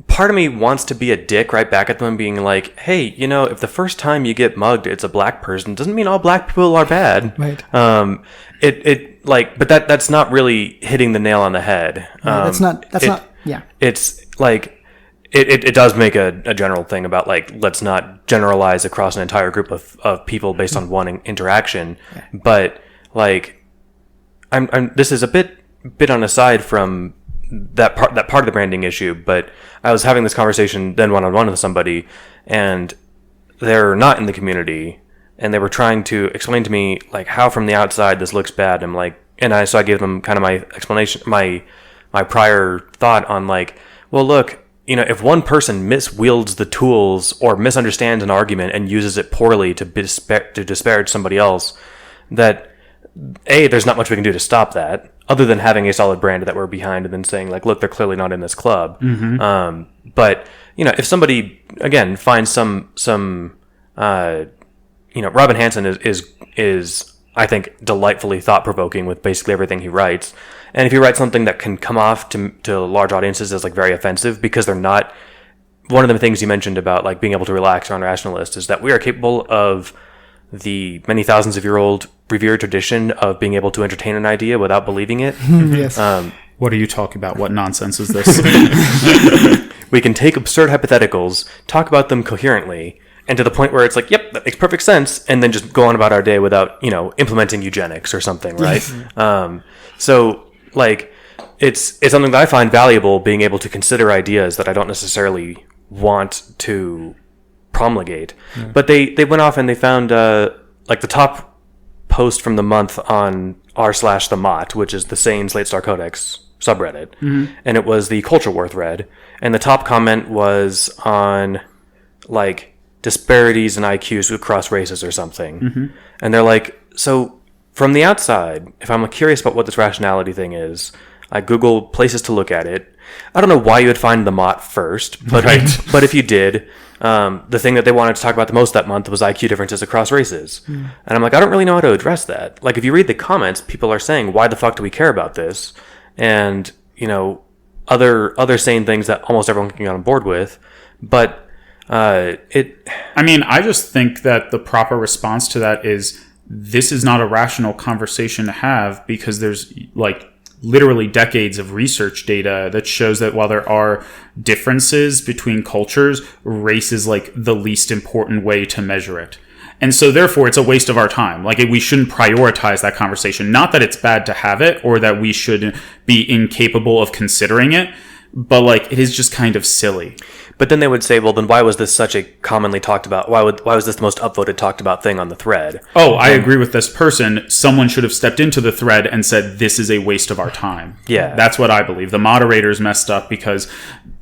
part of me wants to be a dick right back at them, being like, hey, if the first time you get mugged, it's a black person, doesn't mean all black people are bad. Right. But that's not really hitting the nail on the head. That's not. Yeah. It's like, It does make a general thing about, like, let's not generalize across an entire group of people based on one interaction. Yeah. But, like, this is a bit on a side from that part of the branding issue, but I was having this conversation then one-on-one with somebody, and they're not in the community, and they were trying to explain to me, like, how from the outside this looks bad. I'm like, so I gave them kind of my explanation, my prior thought on, like, well, look, if one person miswields the tools or misunderstands an argument and uses it poorly to disparage somebody else, that there's not much we can do to stop that other than having a solid brand that we're behind and then saying like, look, they're clearly not in this club. But if somebody again finds some Robin Hanson is I think delightfully thought provoking with basically everything he writes. And if you write something that can come off to large audiences as like very offensive because they're not, one of the things you mentioned about like being able to relax on Rationalist is that we are capable of the many thousands of year old revered tradition of being able to entertain an idea without believing it. Yes. What are you talking about? What nonsense is this? We can take absurd hypotheticals, talk about them coherently, and to the point where it's like, yep, that makes perfect sense, and then just go on about our day without, implementing eugenics or something, right? So, like, it's something that I find valuable, being able to consider ideas that I don't necessarily want to promulgate. But they went off and they found, like, the top post from the month on r/the Mott, which is the Sane Slate Star Codex subreddit, and it was the Culture War thread, and the top comment was on, like, disparities in IQs across races or something. And they're like, so from the outside, if I'm curious about what this rationality thing is, I Google places to look at it. I don't know why you would find the Mott first, but but if you did, the thing that they wanted to talk about the most that month was IQ differences across races. And I'm like, I don't really know how to address that. Like, if you read the comments, people are saying, why the fuck do we care about this? And, other sane things that almost everyone can get on board with. But I just think that the proper response to that is, this is not a rational conversation to have, because there's like literally decades of research data that shows that while there are differences between cultures, race is like the least important way to measure it. And so therefore it's a waste of our time. Like, we shouldn't prioritize that conversation. Not that it's bad to have it or that we should be incapable of considering it, but like, it is just kind of silly. But then they would say, well, then why was this such a commonly talked about, why was this the most upvoted talked about thing on the thread? Oh, I agree with this person. Someone should have stepped into the thread and said, this is a waste of our time. Yeah. That's what I believe. The moderators messed up because,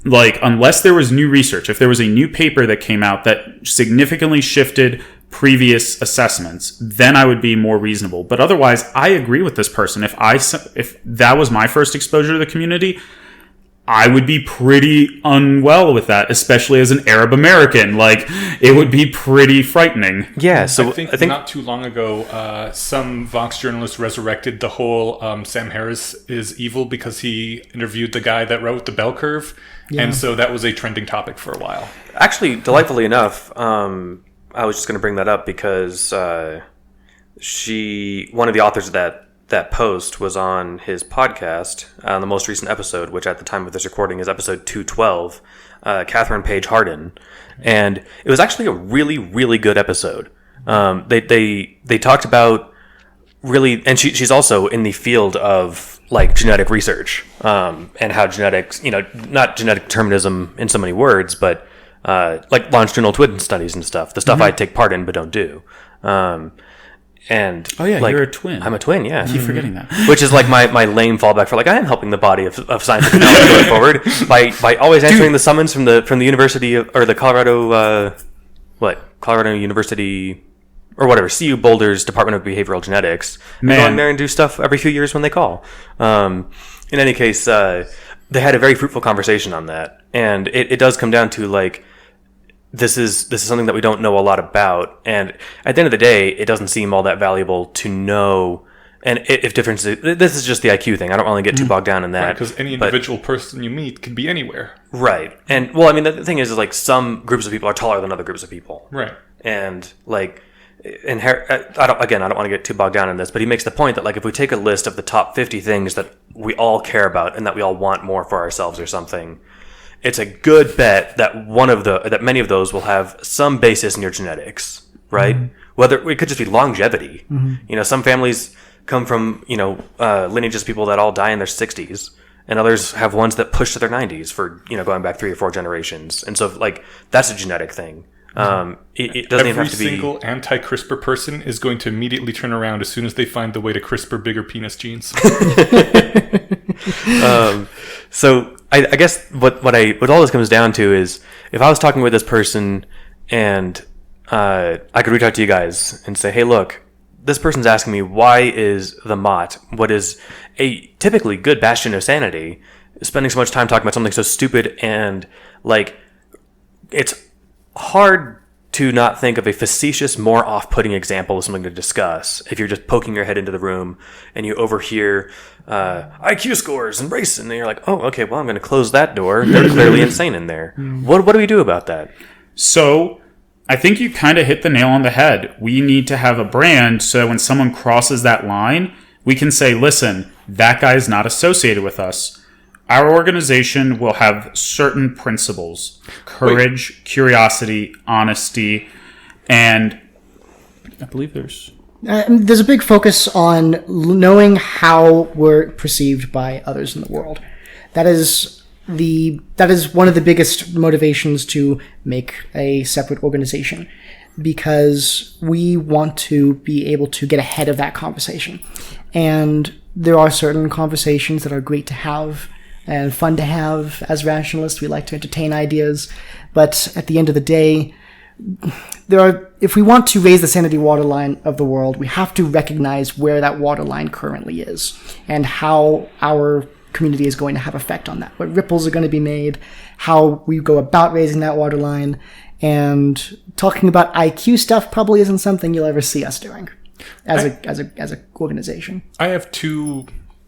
like, unless there was new research, if there was a new paper that came out that significantly shifted previous assessments, then I would be more reasonable. But otherwise, I agree with this person. If that was my first exposure to the community, I would be pretty unwell with that, especially as an Arab American. Like, it would be pretty frightening. Yeah, so I think not too long ago, some Vox journalist resurrected the whole Sam Harris is evil because he interviewed the guy that wrote the bell curve, and so that was a trending topic for a while. Actually, delightfully enough, I was just going to bring that up because one of the authors of that post was on his podcast on the most recent episode, which at the time of this recording is episode 212, Catherine Page Harden, and it was actually a really, really good episode. They talked about really, and she's also in the field of like genetic research, and how genetics, not genetic determinism in so many words, but like longitudinal twin studies and stuff, the stuff I take part in but don't do. And oh yeah, like, you're a twin. I'm a twin, yeah. I keep forgetting that. Which is like my lame fallback for like, I am helping the body of scientific knowledge going forward by always answering the summons from the University of, or the Colorado University or whatever, CU Boulder's Department of Behavioral Genetics. And go in there and do stuff every few years when they call. In any case, they had a very fruitful conversation on that, and it does come down to like, this is something that we don't know a lot about, and at the end of the day, it doesn't seem all that valuable to know. And if differences, this is just the IQ thing. I don't want to get too bogged down in that, because any individual person you meet can be anywhere. Right, and well, I mean, the thing is like some groups of people are taller than other groups of people. Right, and like, I don't want to get too bogged down in this, but he makes the point that like if we take a list of the top 50 things that we all care about and that we all want more for ourselves or something, it's a good bet that that many of those will have some basis in your genetics, right? Mm-hmm. Whether it could just be longevity. Mm-hmm. Some families come from, lineages of people that all die in their 60s, and others have ones that push to their 90s for, going back 3 or 4 generations. And so like, that's a genetic thing. It doesn't even have to be. Every single anti-CRISPR person is going to immediately turn around as soon as they find the way to CRISPR bigger penis genes. So I guess what all this comes down to is, if I was talking with this person and I could reach out to you guys and say, hey, look, this person's asking me, why is the Mott, what is a typically good bastion of sanity, spending so much time talking about something so stupid, and like it's hard to not think of a facetious, more off-putting example of something to discuss if you're just poking your head into the room and you overhear IQ scores and race, and then you're like, oh, okay, well, I'm going to close that door. They're clearly insane in there. What do we do about that? So I think you kind of hit the nail on the head. We need to have a brand so when someone crosses that line, we can say, listen, that guy is not associated with us. Our organization will have certain principles: courage, curiosity, honesty, and I believe there's a big focus on knowing how we're perceived by others in the world. That is one of the biggest motivations to make a separate organization, because we want to be able to get ahead of that conversation. And there are certain conversations that are great to have and fun to have. As rationalists, we like to entertain ideas, but at the end of the day, if we want to raise the sanity waterline of the world, we have to recognize where that waterline currently is and how our community is going to have effect on that, what ripples are going to be made, how we go about raising that waterline. And talking about IQ stuff probably isn't something you'll ever see us doing as a organization. I have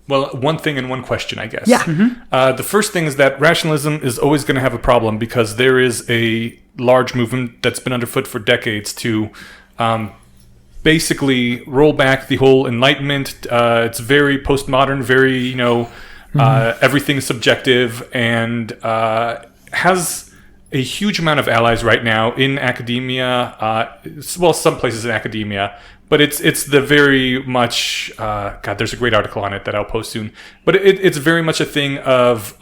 one thing and one question, I guess. Yeah. The first thing is that rationalism is always going to have a problem because there is a large movement that's been underfoot for decades to basically roll back the whole Enlightenment. It's very postmodern, very, everything's subjective, and has a huge amount of allies right now in academia. Some places in academia. But it's the very much there's a great article on it that I'll post soon. But it's very much a thing of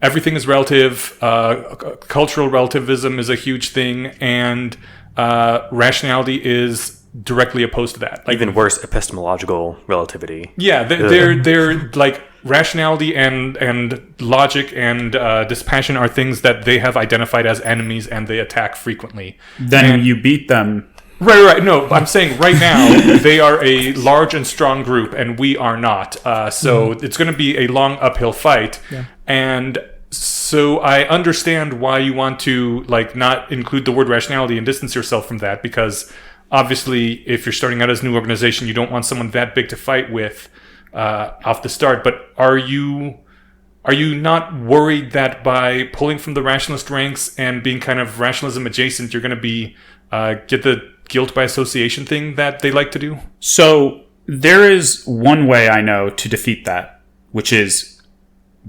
everything is relative. Cultural relativism is a huge thing, and rationality is directly opposed to that. Like, even worse, epistemological relativity. Yeah, they're like rationality and logic and dispassion are things that they have identified as enemies, and they attack frequently. Then you beat them. Right. No, I'm saying right now they are a large and strong group, and we are not. So it's going to be a long uphill fight. Yeah. And so I understand why you want to not include the word rationality and distance yourself from that, because obviously if you're starting out as a new organization, you don't want someone that big to fight with off the start. But are you not worried that by pulling from the rationalist ranks and being kind of rationalism adjacent, you're going to be get the guilt by association thing that they like to do? So there is one way I know to defeat that, which is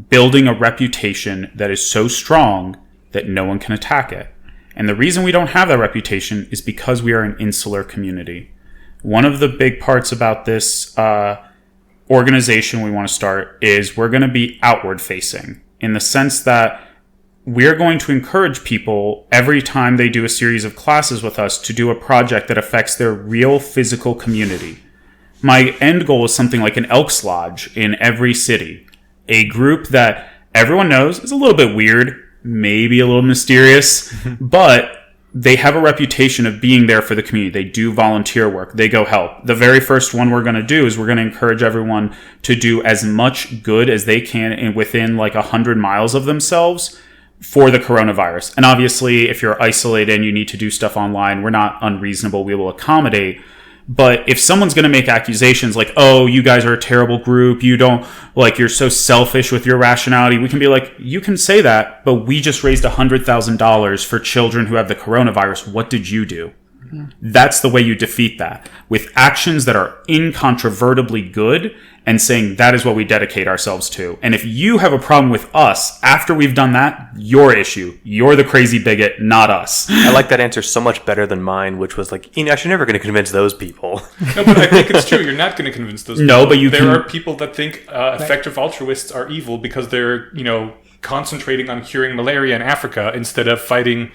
building a reputation that is so strong that no one can attack it. And the reason we don't have that reputation is because we are an insular community. One of the big parts about this organization we want to start is we're going to be outward facing, in the sense that we're going to encourage people every time they do a series of classes with us to do a project that affects their real physical community. My end goal is something like an Elks Lodge in every city, a group that everyone knows is a little bit weird, maybe a little mysterious, but they have a reputation of being there for the community. They do volunteer work. They go help. The very first one we're going to do is we're going to encourage everyone to do as much good as they can within 100 miles of themselves for the coronavirus. And obviously, if you're isolated and you need to do stuff online, we're not unreasonable. We will accommodate. But if someone's going to make accusations like, oh, you guys are a terrible group, you don't, you're so selfish with your rationality, we can be like, you can say that, but we just raised $100,000 for children who have the coronavirus. What did you do? Mm-hmm. That's the way you defeat that, with actions that are incontrovertibly good and saying that is what we dedicate ourselves to. And if you have a problem with us after we've done that, your issue. You're the crazy bigot, not us. I like that answer so much better than mine, which was you're never going to convince those people. No, but I think it's true. You're not going to convince those people. No, but there are people that think effective altruists are evil because they're, concentrating on curing malaria in Africa instead of fighting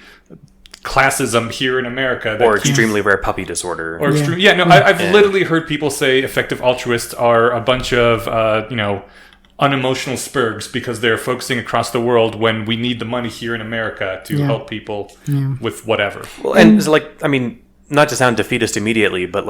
classism here in America. Or extremely rare puppy disorder. I've literally heard people say effective altruists are a bunch of, unemotional spurgs because they're focusing across the world when we need the money here in America to help people with whatever. Well, and not to sound defeatist immediately, but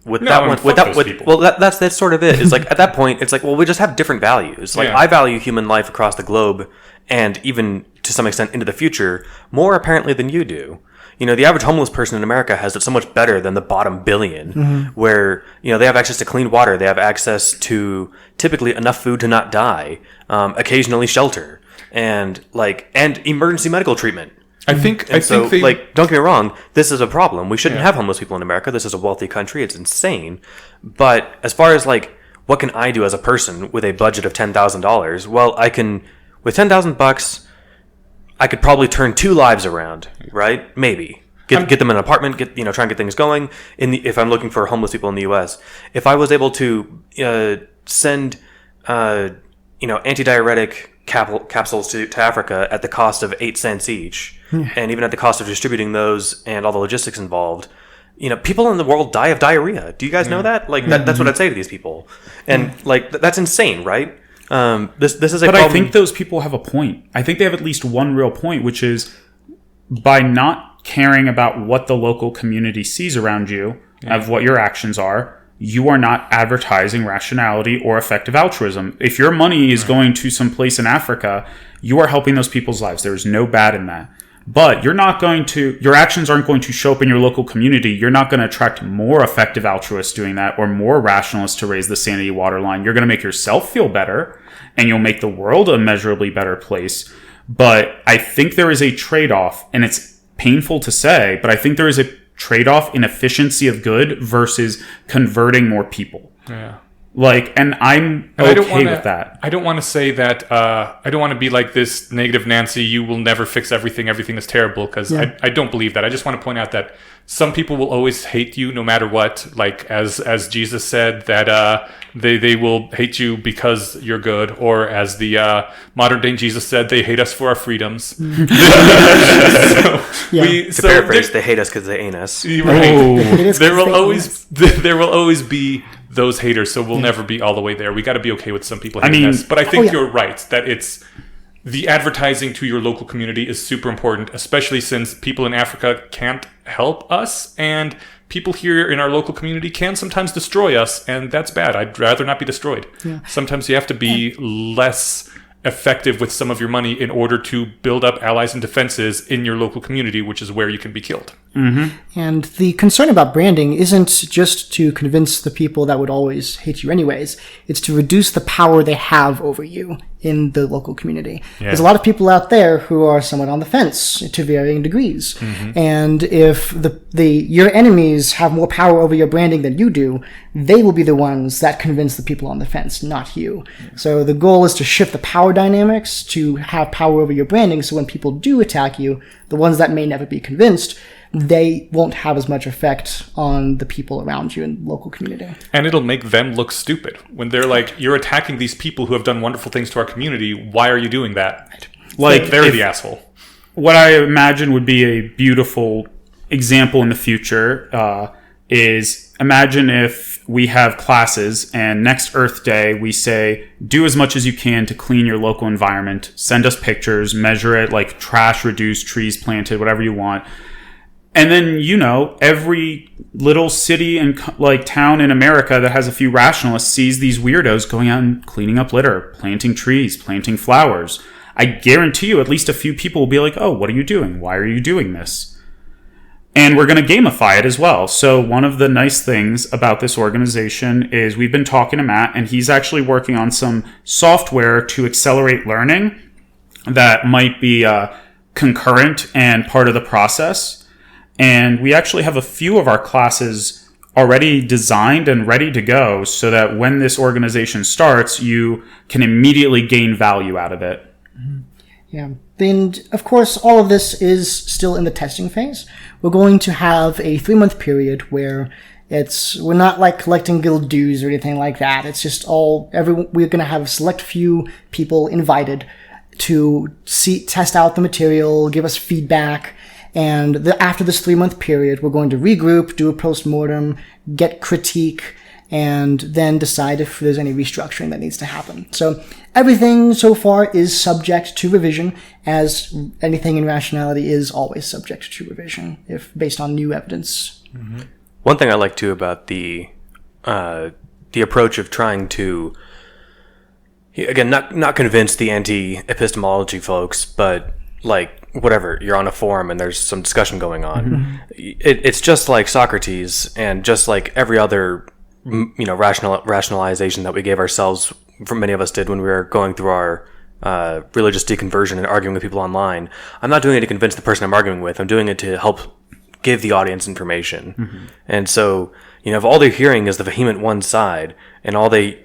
with No, that I mean, one, fuck with that, those with, people. well, that's sort of it. It's like at that point, it's like, well, we just have different values. Like Yeah. I value human life across the globe, and even to some extent into the future, more apparently than you do. You know, the average homeless person in America has it so much better than the bottom billion, where, you know, they have access to clean water, they have access to typically enough food to not die, occasionally shelter, and emergency medical treatment. I think they like, don't get me wrong, this is a problem. We shouldn't have homeless people in America. This is a wealthy country. It's insane. But as far as like, what can I do as a person with a budget of $10,000? Well, I can, with $10,000, I could probably turn 2 lives around, right? Maybe get them an apartment, try and get things going. If I'm looking for homeless people in the U.S., if I was able to send antidiuretic capsules to Africa at the cost of 8 cents each, and even at the cost of distributing those and all the logistics involved, people in the world die of diarrhea. Do you guys know that? Like that's what I'd say to these people, and like that's insane, right? This is a But problem. I think those people have a point. I think they have at least one real point, which is by not caring about what the local community sees around you, of what your actions are, you are not advertising rationality or effective altruism. If your money is going to some place in Africa, you are helping those people's lives. There is no bad in that. But your actions aren't going to show up in your local community. You're not going to attract more effective altruists doing that or more rationalists to raise the sanity waterline. You're going to make yourself feel better, and you'll make the world a immeasurably better place. But I think there is a trade-off, and it's painful to say, but I think there is a trade-off in efficiency of good versus converting more people. Yeah. And I'm okay with that. I don't want to say that. I don't want to be like this negative Nancy. You will never fix everything. Everything is terrible, because I don't believe that. I just want to point out that some people will always hate you no matter what. Like as Jesus said, that they will hate you because you're good, or as the modern day Jesus said, they hate us for our freedoms. To paraphrase, they hate us because they ain't us. Right. There will always be those haters, so we'll never be all the way there. We got to be okay with some people hating us. But I think you're right that it's the advertising to your local community is super important, especially since people in Africa can't help us, and people here in our local community can sometimes destroy us, and that's bad. I'd rather not be destroyed. Yeah. Sometimes you have to be less effective with some of your money in order to build up allies and defenses in your local community, which is where you can be killed. Mm-hmm. And the concern about branding isn't just to convince the people that would always hate you anyways. It's to reduce the power they have over you in the local community. Yeah. There's a lot of people out there who are somewhat on the fence to varying degrees. Mm-hmm. And if your enemies have more power over your branding than you do, they will be the ones that convince the people on the fence, not you. Yeah. So the goal is to shift the power dynamics to have power over your branding, so when people do attack you, the ones that may never be convinced, they won't have as much effect on the people around you in the local community. And it'll make them look stupid. When they're like, you're attacking these people who have done wonderful things to our community, why are you doing that? Like, they're the asshole. What I imagine would be a beautiful example in the future is, imagine if we have classes and next Earth Day we say, do as much as you can to clean your local environment, send us pictures, measure it, like trash reduced, trees planted, whatever you want. And then, every little city and town in America that has a few rationalists sees these weirdos going out and cleaning up litter, planting trees, planting flowers. I guarantee you at least a few people will be like, oh, what are you doing? Why are you doing this? And we're going to gamify it as well. So one of the nice things about this organization is we've been talking to Matt, and he's actually working on some software to accelerate learning that might be concurrent and part of the process. And we actually have a few of our classes already designed and ready to go so that when this organization starts, you can immediately gain value out of it. Yeah. And of course, all of this is still in the testing phase. We're going to have a 3-month period where we're not like collecting guild dues or anything like that. It's just we're going to have a select few people invited to test out the material, give us feedback. And after this 3-month period, we're going to regroup, do a postmortem, get critique, and then decide if there's any restructuring that needs to happen. So everything so far is subject to revision, as anything in rationality is always subject to revision, if based on new evidence. Mm-hmm. One thing I like too about the the approach of trying to, again, not convince the anti-epistemology folks, but like whatever, you're on a forum and there's some discussion going on. It's just like Socrates and just like every other rationalization that we gave ourselves, many of us did when we were going through our religious deconversion and arguing with people online. I'm not doing it to convince the person I'm arguing with. I'm doing it to help give the audience information. And so, if all they're hearing is the vehement one side and all they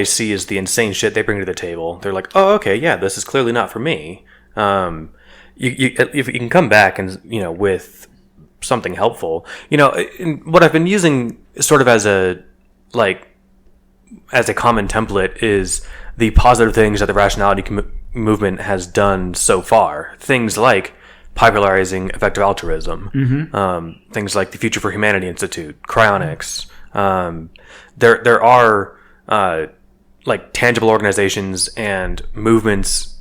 see is the insane shit they bring to the table, they're like, oh, okay, yeah, this is clearly not for me. If you can come back and, with something helpful, what I've been using sort of as a common template is the positive things that the rationality movement has done so far. Things like popularizing effective altruism, things like the Future for Humanity Institute, cryonics. There are like tangible organizations and movements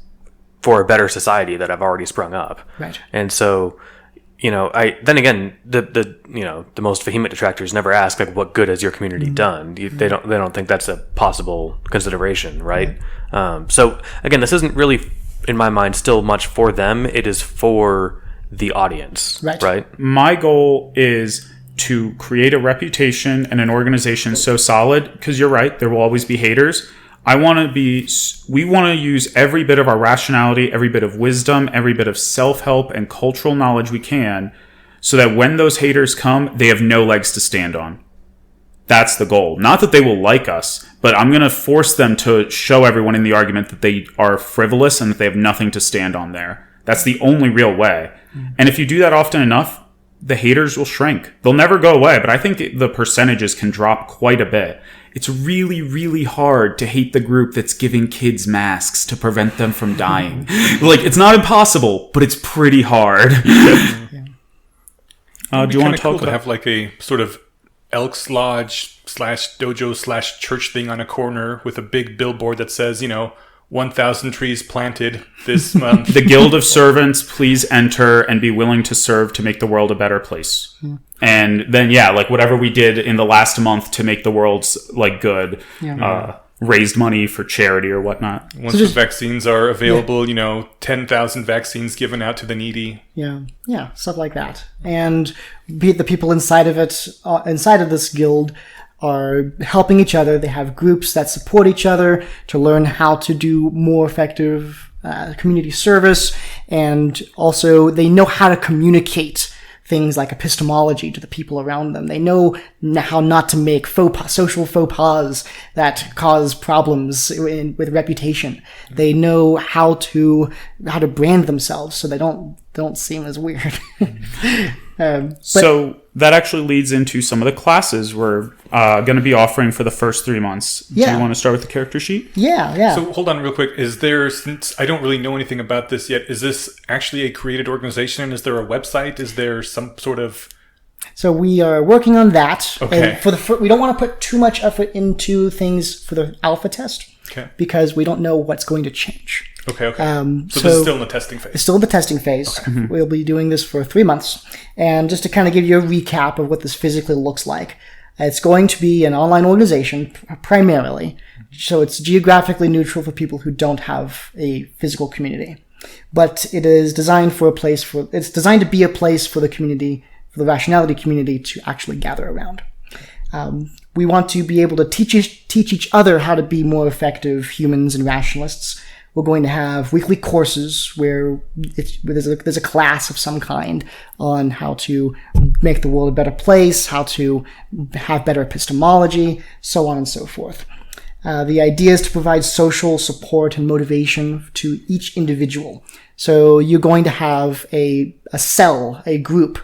for a better society that have already sprung up. Right. And so, the most vehement detractors never ask like, what good has your community done? They don't think that's a possible consideration, right? So again, this isn't really, in my mind, still much for them. It is for the audience, right? My goal is to create a reputation and an organization so solid, because you're right, there will always be haters. We want to use every bit of our rationality, every bit of wisdom, every bit of self-help and cultural knowledge we can, so that when those haters come, they have no legs to stand on. That's the goal. Not that they will like us, but I'm going to force them to show everyone in the argument that they are frivolous and that they have nothing to stand on there. That's the only real way. And if you do that often enough, the haters will shrink. They'll never go away, but I think the percentages can drop quite a bit. It's really, really hard to hate the group that's giving kids masks to prevent them from dying. It's not impossible, but it's pretty hard. Do you want to talk to have like a sort of Elks Lodge / dojo / church thing on a corner with a big billboard that says, 1,000 trees planted this month. The Guild of Servants, please enter and be willing to serve to make the world a better place. And then, whatever we did in the last month to make the world good, raised money for charity or whatnot. Once the vaccines are available, 10,000 vaccines given out to the needy. Yeah, stuff like that. And the people inside of it, inside of this guild, are helping each other. They have groups that support each other to learn how to do more effective community service. And also they know how to communicate things like epistemology to the people around them. They know how not to make social faux pas that cause problems with reputation. They know how to brand themselves so they don't seem as weird. So that actually leads into some of the classes we're going to be offering for the first 3 months. Do you want to start with the character sheet? Yeah. So hold on real quick. Since I don't really know anything about this yet, is this actually a created organization? Is there a website? Is there some sort of... So we are working on that. Okay. And we don't want to put too much effort into things for the alpha test. Okay. Because we don't know what's going to change. Okay. So this is still in the testing phase. It's still in the testing phase. Okay. We'll be doing this for 3 months. And just to kind of give you a recap of what this physically looks like, it's going to be an online organization primarily. So it's geographically neutral for people who don't have a physical community. But it is designed it's designed to be a place for the community, for the rationality community to actually gather around. We want to be able to teach each other how to be more effective humans and rationalists. We're going to have weekly courses where there's a class of some kind on how to make the world a better place, how to have better epistemology, so on and so forth. The idea is to provide social support and motivation to each individual. So you're going to have a group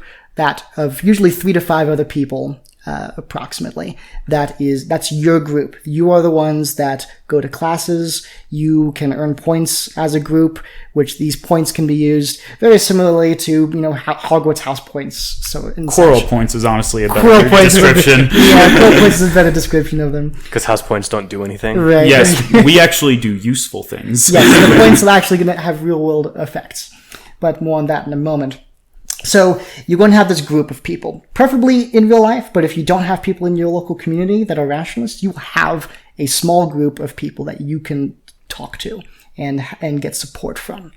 of usually 3 to 5 other people, approximately. That's your group. You are the ones that go to classes. You can earn points as a group, which these points can be used very similarly to, Hogwarts house points. So Quirrell points is honestly a better description. Quirrell points is a better description of them. Because house points don't do anything. Right. Yes, we actually do useful things. Yes, the points are actually going to have real world effects. But more on that in a moment. So you're going to have this group of people, preferably in real life, but if you don't have people in your local community that are rationalists, you will have a small group of people that you can talk to and get support from.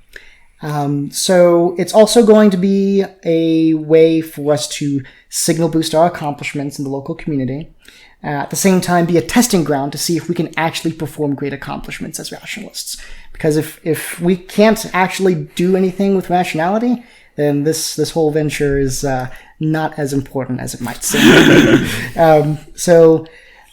So it's also going to be a way for us to signal boost our accomplishments in the local community. At the same time, be a testing ground to see if we can actually perform great accomplishments as rationalists. Because if we can't actually do anything with rationality, then this whole venture is not as important as it might seem. So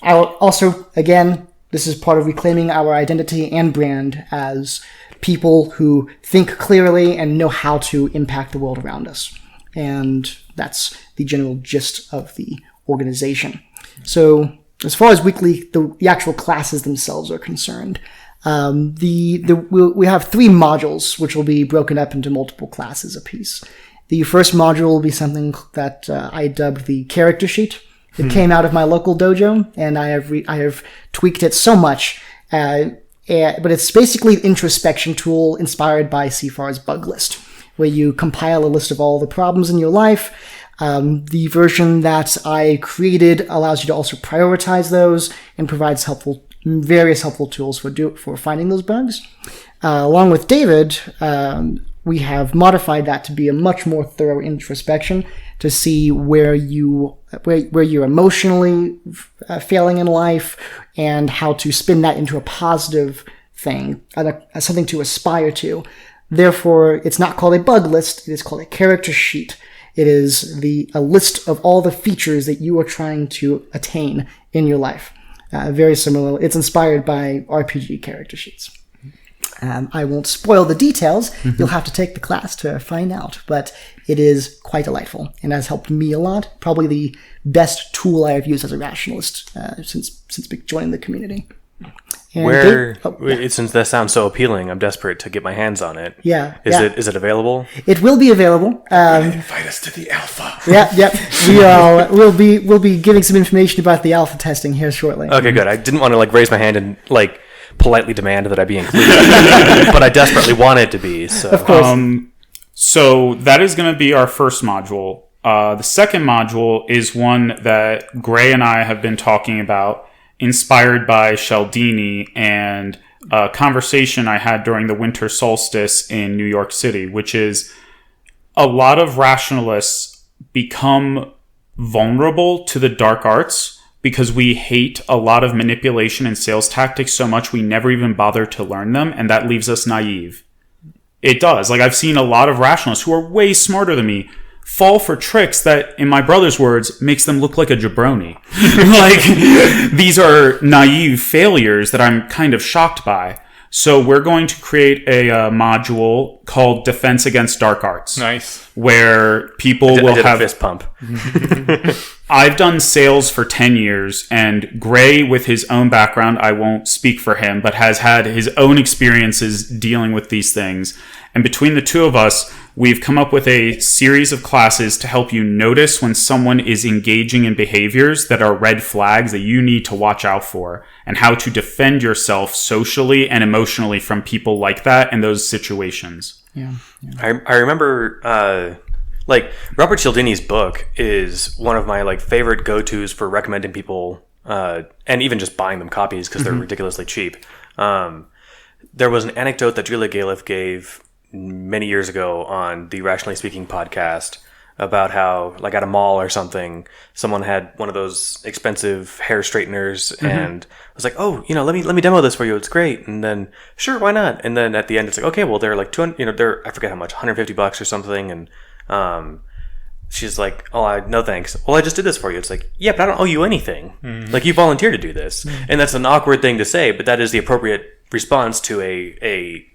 also, again, this is part of reclaiming our identity and brand as people who think clearly and know how to impact the world around us. And that's the general gist of the organization. So as far as the actual classes themselves are concerned, we have 3 modules which will be broken up into multiple classes apiece. The first module will be something that I dubbed the character sheet. It came out of my local dojo, and I have tweaked it so much. But it's basically an introspection tool inspired by CFAR's bug list, where you compile a list of all the problems in your life. The version that I created allows you to also prioritize those and provides various helpful tools for finding those bugs. Along with David, we have modified that to be a much more thorough introspection to see where you're emotionally failing in life and how to spin that into a positive thing, something to aspire to. Therefore, it's not called a bug list, it is called a character sheet. It is a list of all the features that you are trying to attain in your life. Very similar. It's inspired by RPG character sheets. I won't spoil the details. You'll have to take the class to find out. But it is quite delightful and has helped me a lot. Probably the best tool I have used as a rationalist since joining the community. And since that sounds so appealing, I'm desperate to get my hands on it. Yeah. Is it available? It will be available. Invite us to the alpha. Yeah. We'll be giving some information about the alpha testing here shortly. Okay, good. I didn't want to raise my hand and politely demand that I be included, but I desperately want it to be. So. Of course. So that is going to be our first module. The second module is one that Gray and I have been talking about, inspired by Cialdini and a conversation I had during the winter solstice in New York City, which is a lot of rationalists become vulnerable to the dark arts because we hate a lot of manipulation and sales tactics so much we never even bother to learn them, and that leaves us naive. It does. I've seen a lot of rationalists who are way smarter than me fall for tricks that, in my brother's words, makes them look like a jabroni. These are naive failures that I'm kind of shocked by. So we're going to create a module called Defense Against Dark Arts. Nice. Where people will have a fist pump. I've done sales for 10 years, and Gray, with his own background, I won't speak for him, but has had his own experiences dealing with these things. And between the two of us, we've come up with a series of classes to help you notice when someone is engaging in behaviors that are red flags that you need to watch out for, and how to defend yourself socially and emotionally from people like that in those situations. Yeah. I remember, Robert Cialdini's book is one of my favorite go-tos for recommending people, and even just buying them copies because they're ridiculously cheap. There was an anecdote that Julia Galef gave many years ago on the Rationally Speaking podcast about how, at a mall or something, someone had one of those expensive hair straighteners and was like, "Oh, let me demo this for you. It's great." And then, "Sure, why not?" And then at the end, it's like, "Okay, well, they're $200, they're, I forget how much, $150 or something." And she's like, "Oh, no thanks. Well, I just did this for you." It's like, "Yeah, but I don't owe you anything. You volunteered to do this." And that's an awkward thing to say, but that is the appropriate response to a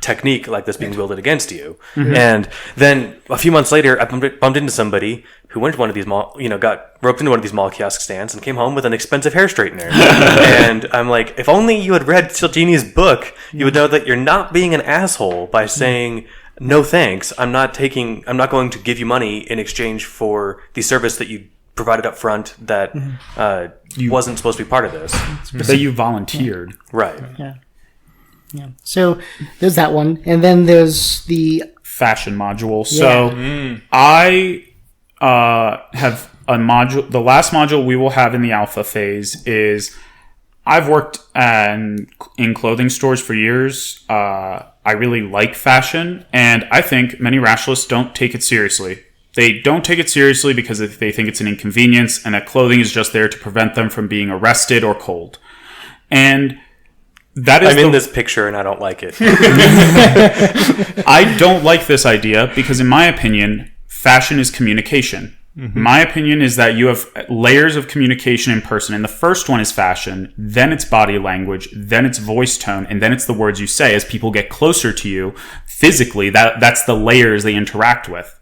technique like this being wielded against you. And then a few months later, I bumped into somebody who went to one of these got roped into one of these mall kiosk stands and came home with an expensive hair straightener. And I'm like, if only you had read Cialdini's book, you would know that you're not being an asshole by saying, "No thanks, I'm not going to give you money in exchange for the service that you provided up front that wasn't supposed to be part of this." That you volunteered. Right. Yeah. So there's that one. And then there's the fashion module. So I have a module. The last module we will have in the alpha phase is I've worked in clothing stores for years. I really like fashion, and I think many rationalists don't take it seriously. They don't take it seriously because they think it's an inconvenience and that clothing is just there to prevent them from being arrested or cold. And that is I'm in this picture and I don't like it. I don't like this idea because, in my opinion, fashion is communication. My opinion is that you have layers of communication in person, and the first one is fashion, then it's body language, then it's voice tone, and then it's the words you say. As people get closer to you physically, that's the layers they interact with.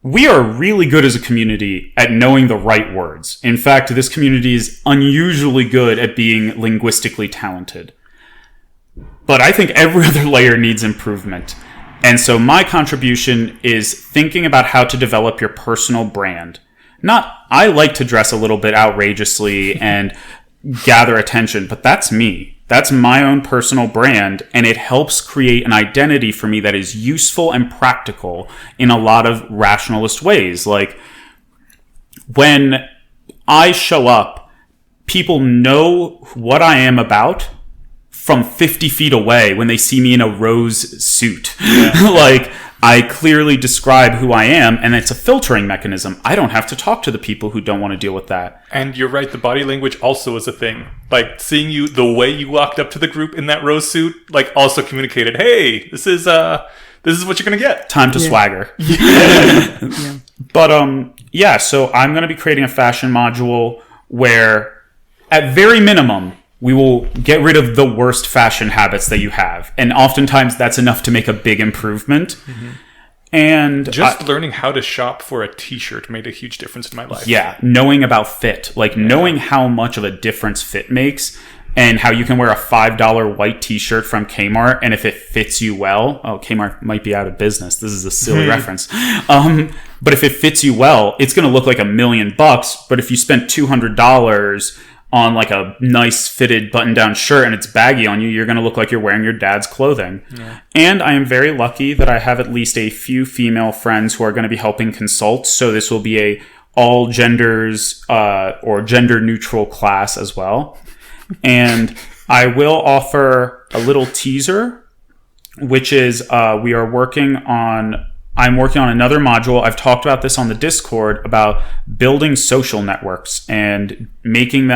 We are really good as a community at knowing the right words. In fact, this community is unusually good at being linguistically talented. But I think every other layer needs improvement. And so my contribution is thinking about how to develop your personal brand. I like to dress a little bit outrageously and gather attention, but that's me. That's my own personal brand, and it helps create an identity for me that is useful and practical in a lot of rationalist ways. Like, when I show up, people know what I am about from 50 feet away when they see me in a rose suit. Like, I clearly describe who I am, and it's a filtering mechanism. I don't have to talk to the people who don't want to deal with that. And you're right, the body language also is a thing. Like, seeing you, the way you walked up to the group in that rose suit, like, also communicated, hey, this is what you're gonna get. Time to swagger. But, so I'm going to be creating a fashion module where, at very minimum, we will get rid of the worst fashion habits that you have. And oftentimes that's enough to make a big improvement. And just learning how to shop for a t-shirt made a huge difference in my life. Yeah, knowing about fit. Like, knowing how much of a difference fit makes, and how you can wear a $5 white t-shirt from Kmart, and if it fits you well... Oh, Kmart might be out of business. This is a silly reference. But if it fits you well, it's going to look like $1 million. But if you spent $200... on like a nice fitted button-down shirt and it's baggy on you, you're going to look like you're wearing your dad's clothing. And I am very lucky that I have at least a few female friends who are going to be helping consult. So this will be a all genders or gender neutral class as well. And I will offer a little teaser, which is I'm working on another module. I've talked about this on the Discord about building social networks and making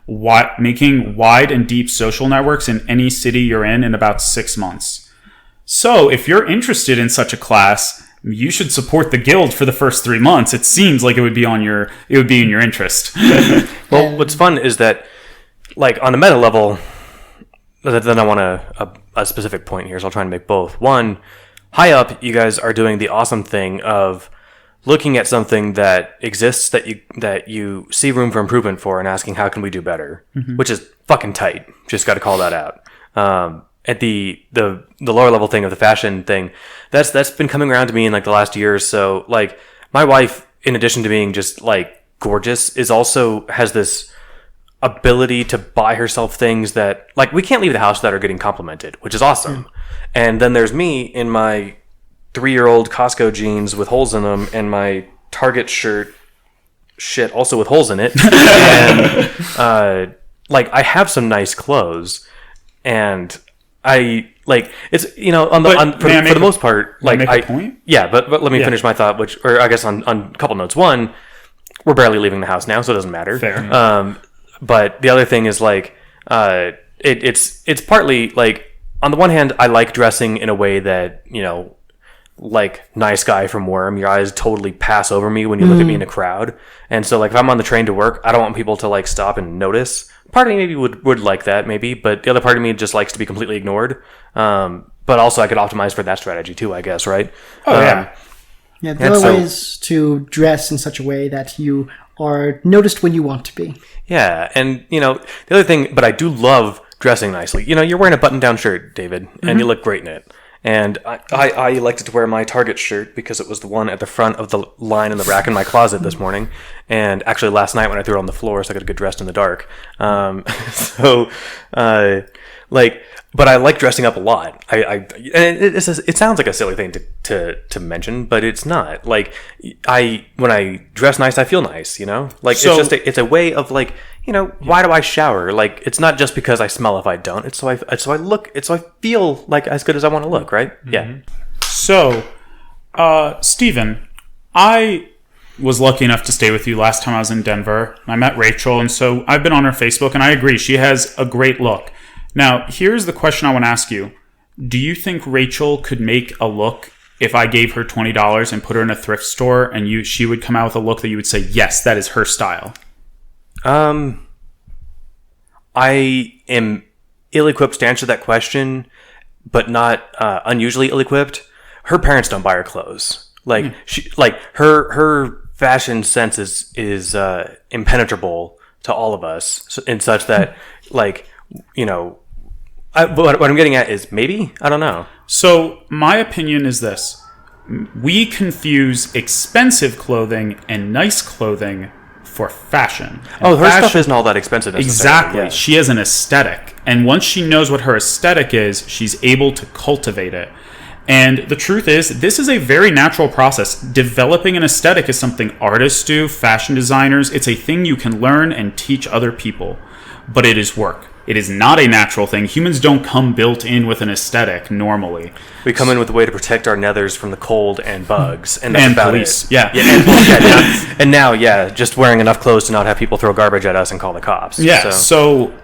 wide and deep social networks in any city you're in about 6 months. So if you're interested in such a class, you should support the guild for the first 3 months. It seems like it would be in your interest. Well, what's fun is that, like, on a meta level, then I want a specific point here, so I'll try and make both. One, high up, you guys are doing the awesome thing of looking at something that exists that you see room for improvement for and asking how can we do better, which is fucking tight. Just got to call that out. At the lower level thing of the fashion thing, that's been coming around to me in like the last year or so. Like, my wife, in addition to being just like gorgeous, has this ability to buy herself things that, like, we can't leave the house without her getting complimented, which is awesome. And then there's me in my 3-year-old Costco jeans with holes in them and my Target shirt also with holes in it. And like, I have some nice clothes, and I like, it's, for the most part, like, but let me finish my thought, or I guess on a couple notes. One, we're barely leaving the house now, so it doesn't matter. Fair. But the other thing is, like, it's partly, like, on the one hand, I like dressing in a way that, like, nice guy from Worm, your eyes totally pass over me when you look at me in a crowd. And so, like, if I'm on the train to work, I don't want people to, like, stop and notice. Part of me maybe would like that, maybe, but the other part of me just likes to be completely ignored. But also I could optimize for that strategy too, I guess, right? Yeah, there are ways to dress in such a way that you are noticed when you want to be. Yeah, and, the other thing, but I do love dressing nicely. You're wearing a button-down shirt, David, and you look great in it. And I elected to wear my Target shirt because it was the one at the front of the line in the rack in my closet this morning. And actually last night when I threw it on the floor so I could get dressed in the dark. But I like dressing up a lot. And it sounds like a silly thing to mention, but it's not. Like, when I dress nice, I feel nice, you know? Like, So- it's a way of, like, you know, why do I shower? Like, it's not just because I smell if I don't. It's so I feel like as good as I want to look, right? Yeah. So, Steven, I was lucky enough to stay with you last time I was in Denver. I met Rachel, and so I've been on her Facebook, and I agree, she has a great look. Now, here's the question I want to ask you. Do you think Rachel could make a look if I gave her $20 and put her in a thrift store and she would come out with a look that you would say, yes, that is her style? I am ill-equipped to answer that question, but not unusually ill-equipped. Her parents don't buy her clothes. Like, her fashion sense is impenetrable to all of us in such that, like, you know, what I'm getting at is maybe? I don't know. So, my opinion is this. We confuse expensive clothing and nice clothing for fashion. And Her stuff isn't all that expensive necessarily. Exactly. Yeah. She has an aesthetic. And once she knows what her aesthetic is, she's able to cultivate it. And the truth is, this is a very natural process. Developing an aesthetic is something artists do, fashion designers. It's a thing you can learn and teach other people. But it is work. It is not a natural thing. Humans don't come built in with an aesthetic normally. We come in with a way to protect our nethers from the cold and bugs. And that's And about police. it. Yeah. Now, just wearing enough clothes to not have people throw garbage at us and call the cops. Yeah, so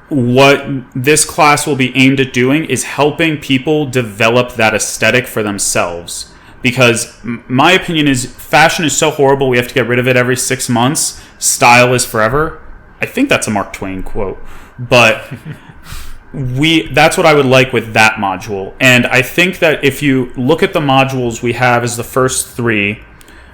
what this class will be aimed at doing is helping people develop that aesthetic for themselves. Because my opinion is fashion is so horrible, we have to get rid of it every 6 months. Style is forever. I think that's a Mark Twain quote. But that's what I would like with that module. And I think that if you look at the modules we have as the first 3,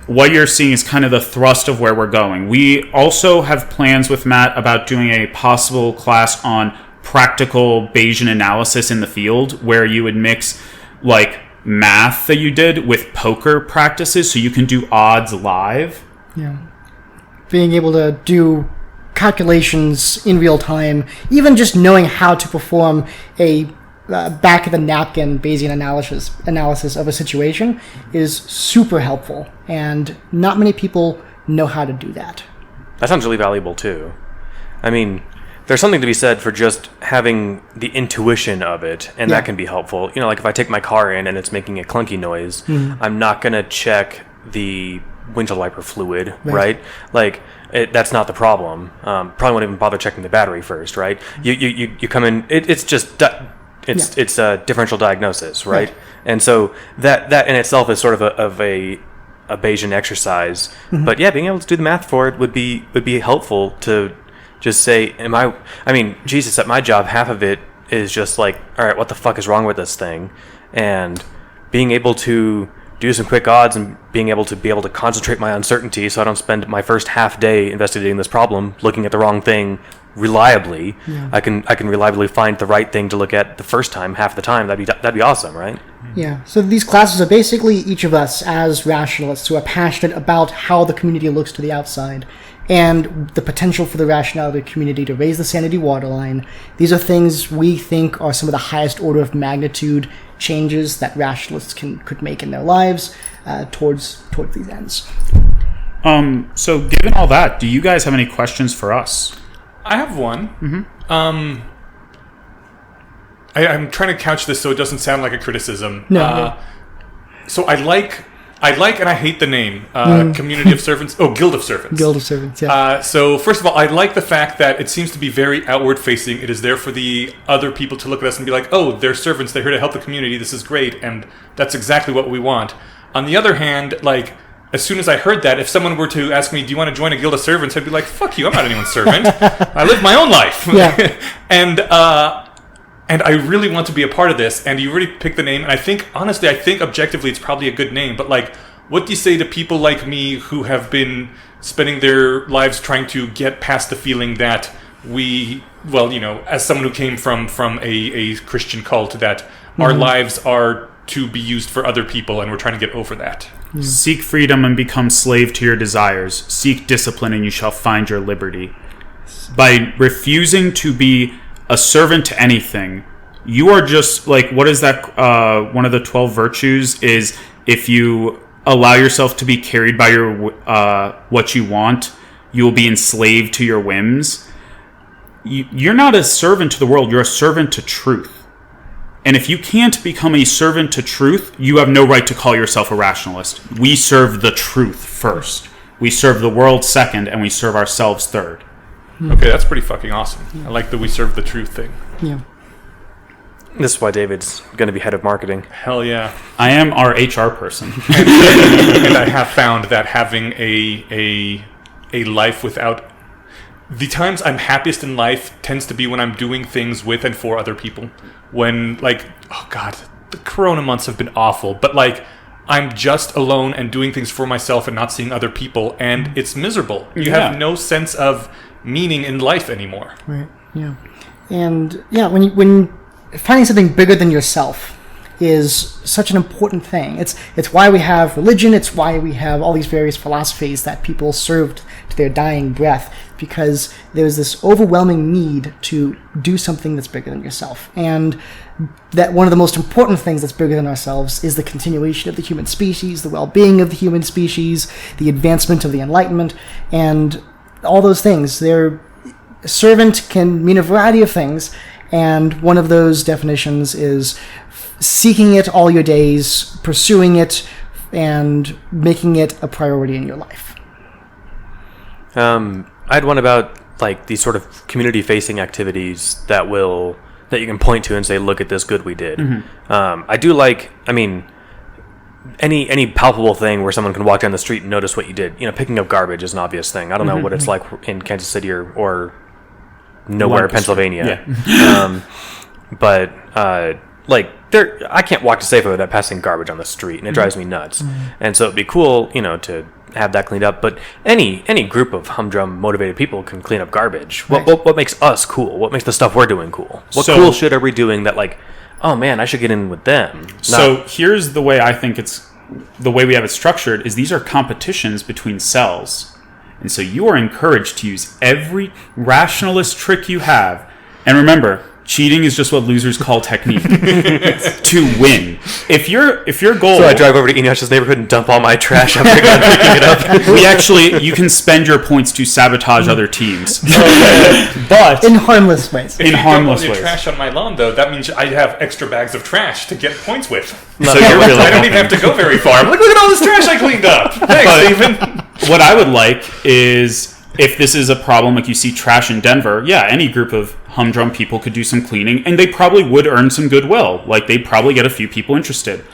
what you're seeing is kind of the thrust of where we're going. We also have plans with Matt about doing a possible class on practical Bayesian analysis in the field, where you would mix like math that you did with poker practices so you can do odds live. Yeah. Being able to do calculations in real time, even just knowing how to perform a back of the napkin Bayesian analysis of a situation is super helpful, and not many people know how to do that. That sounds really valuable too. I mean, there's something to be said for just having the intuition of it, and that can be helpful. You know, like if I take my car in and it's making a clunky noise, I'm not going to check the windshield wiper fluid, right? Like, that's not the problem. Probably won't even bother checking the battery first, right? You come in, it's just it's a differential diagnosis, right? And so that in itself is sort of a Bayesian exercise. But yeah, being able to do the math for it would be helpful to just say, Jesus, at my job, half of it is just like, all right, what the fuck is wrong with this thing? And being able to do some quick odds and being able to concentrate my uncertainty so I don't spend my first half day investigating this problem looking at the wrong thing reliably. I can reliably find the right thing to look at the first time, half the time. That'd be awesome, right? Yeah, so these classes are basically each of us as rationalists who are passionate about how the community looks to the outside and the potential for the rationality community to raise the sanity waterline. These are things we think are some of the highest order of magnitude changes that rationalists could make in their lives towards these ends. So given all that, do you guys have any questions for us? I have one. I'm trying to couch this so it doesn't sound like a criticism. No. So I like and I hate the name Community of Servants. Oh, Guild of Servants. Guild of Servants, yeah. So first of all, I like the fact that it seems to be very outward facing. It is there for the other people to look at us and be like, oh, they're servants. They're here to help the community. This is great. And that's exactly what we want. On the other hand, like, as soon as I heard that, if someone were to ask me, do you want to join a Guild of Servants? I'd be like, fuck you. I'm not anyone's servant. I live my own life. Yeah. And I really want to be a part of this, and you really picked the name, and I think objectively it's probably a good name, but like, what do you say to people like me who have been spending their lives trying to get past the feeling that as someone who came from a Christian cult, that Our lives are to be used for other people, and we're trying to get over that. Seek freedom and become slave to your desires. Seek discipline and you shall find your liberty. By refusing to be a servant to anything, you are just like, what is that? One of the 12 virtues is if you allow yourself to be carried by your what you want, you will be enslaved to your whims. You're not a servant to the world, you're a servant to truth. And if you can't become a servant to truth, you have no right to call yourself a rationalist. We serve the truth first. We serve the world second, and we serve ourselves third. Okay, that's pretty fucking awesome. I like the we serve the truth thing. Yeah. This is why David's going to be head of marketing. Hell yeah. I am our HR person. And I have found that having a life without... The times I'm happiest in life tends to be when I'm doing things with and for other people. When, like, oh God, the Corona months have been awful, but, like, I'm just alone and doing things for myself and not seeing other people, and it's miserable. You have no sense of meaning in life anymore. Right. Yeah. And yeah, when finding something bigger than yourself is such an important thing. It's why we have religion. It's why we have all these various philosophies that people served to their dying breath, because there's this overwhelming need to do something that's bigger than yourself. And that one of the most important things that's bigger than ourselves is the continuation of the human species, the well-being of the human species, the advancement of the Enlightenment, and all those things. Servant can mean a variety of things, and one of those definitions is seeking it all your days, pursuing it, and making it a priority in your life. I had one about like these sort of community-facing activities that you can point to and say, "Look at this good we did." I do like. I mean, any palpable thing where someone can walk down the street and notice what you did. You know, picking up garbage is an obvious thing. I don't know what it's like in Kansas City or nowhere, Pennsylvania. Yeah. But like I can't walk to Safeway without passing garbage on the street, and it drives me nuts. And so it'd be cool, to have that cleaned up. But any group of humdrum motivated people can clean up garbage. Right. What makes us cool? What makes the stuff we're doing cool? What cool shit are we doing that, like, oh man, I should get in with them? So here's the way I think the way we have it structured is these are competitions between cells. And so you are encouraged to use every rationalist trick you have. And remember, cheating is just what losers call technique to win. If your goal... So I drive over to Enos's neighborhood and dump all my trash after picking it up. You can spend your points to sabotage other teams. But in harmless ways. If you dump your trash on my lawn, though, that means I have extra bags of trash to get points with. So you're really I don't even have to go very far. I'm like, look at all this trash I cleaned up. Thanks, Stephen. What I would like is... If this is a problem, like you see trash in Denver, yeah, any group of humdrum people could do some cleaning, and they probably would earn some goodwill. Like, they'd probably get a few people interested.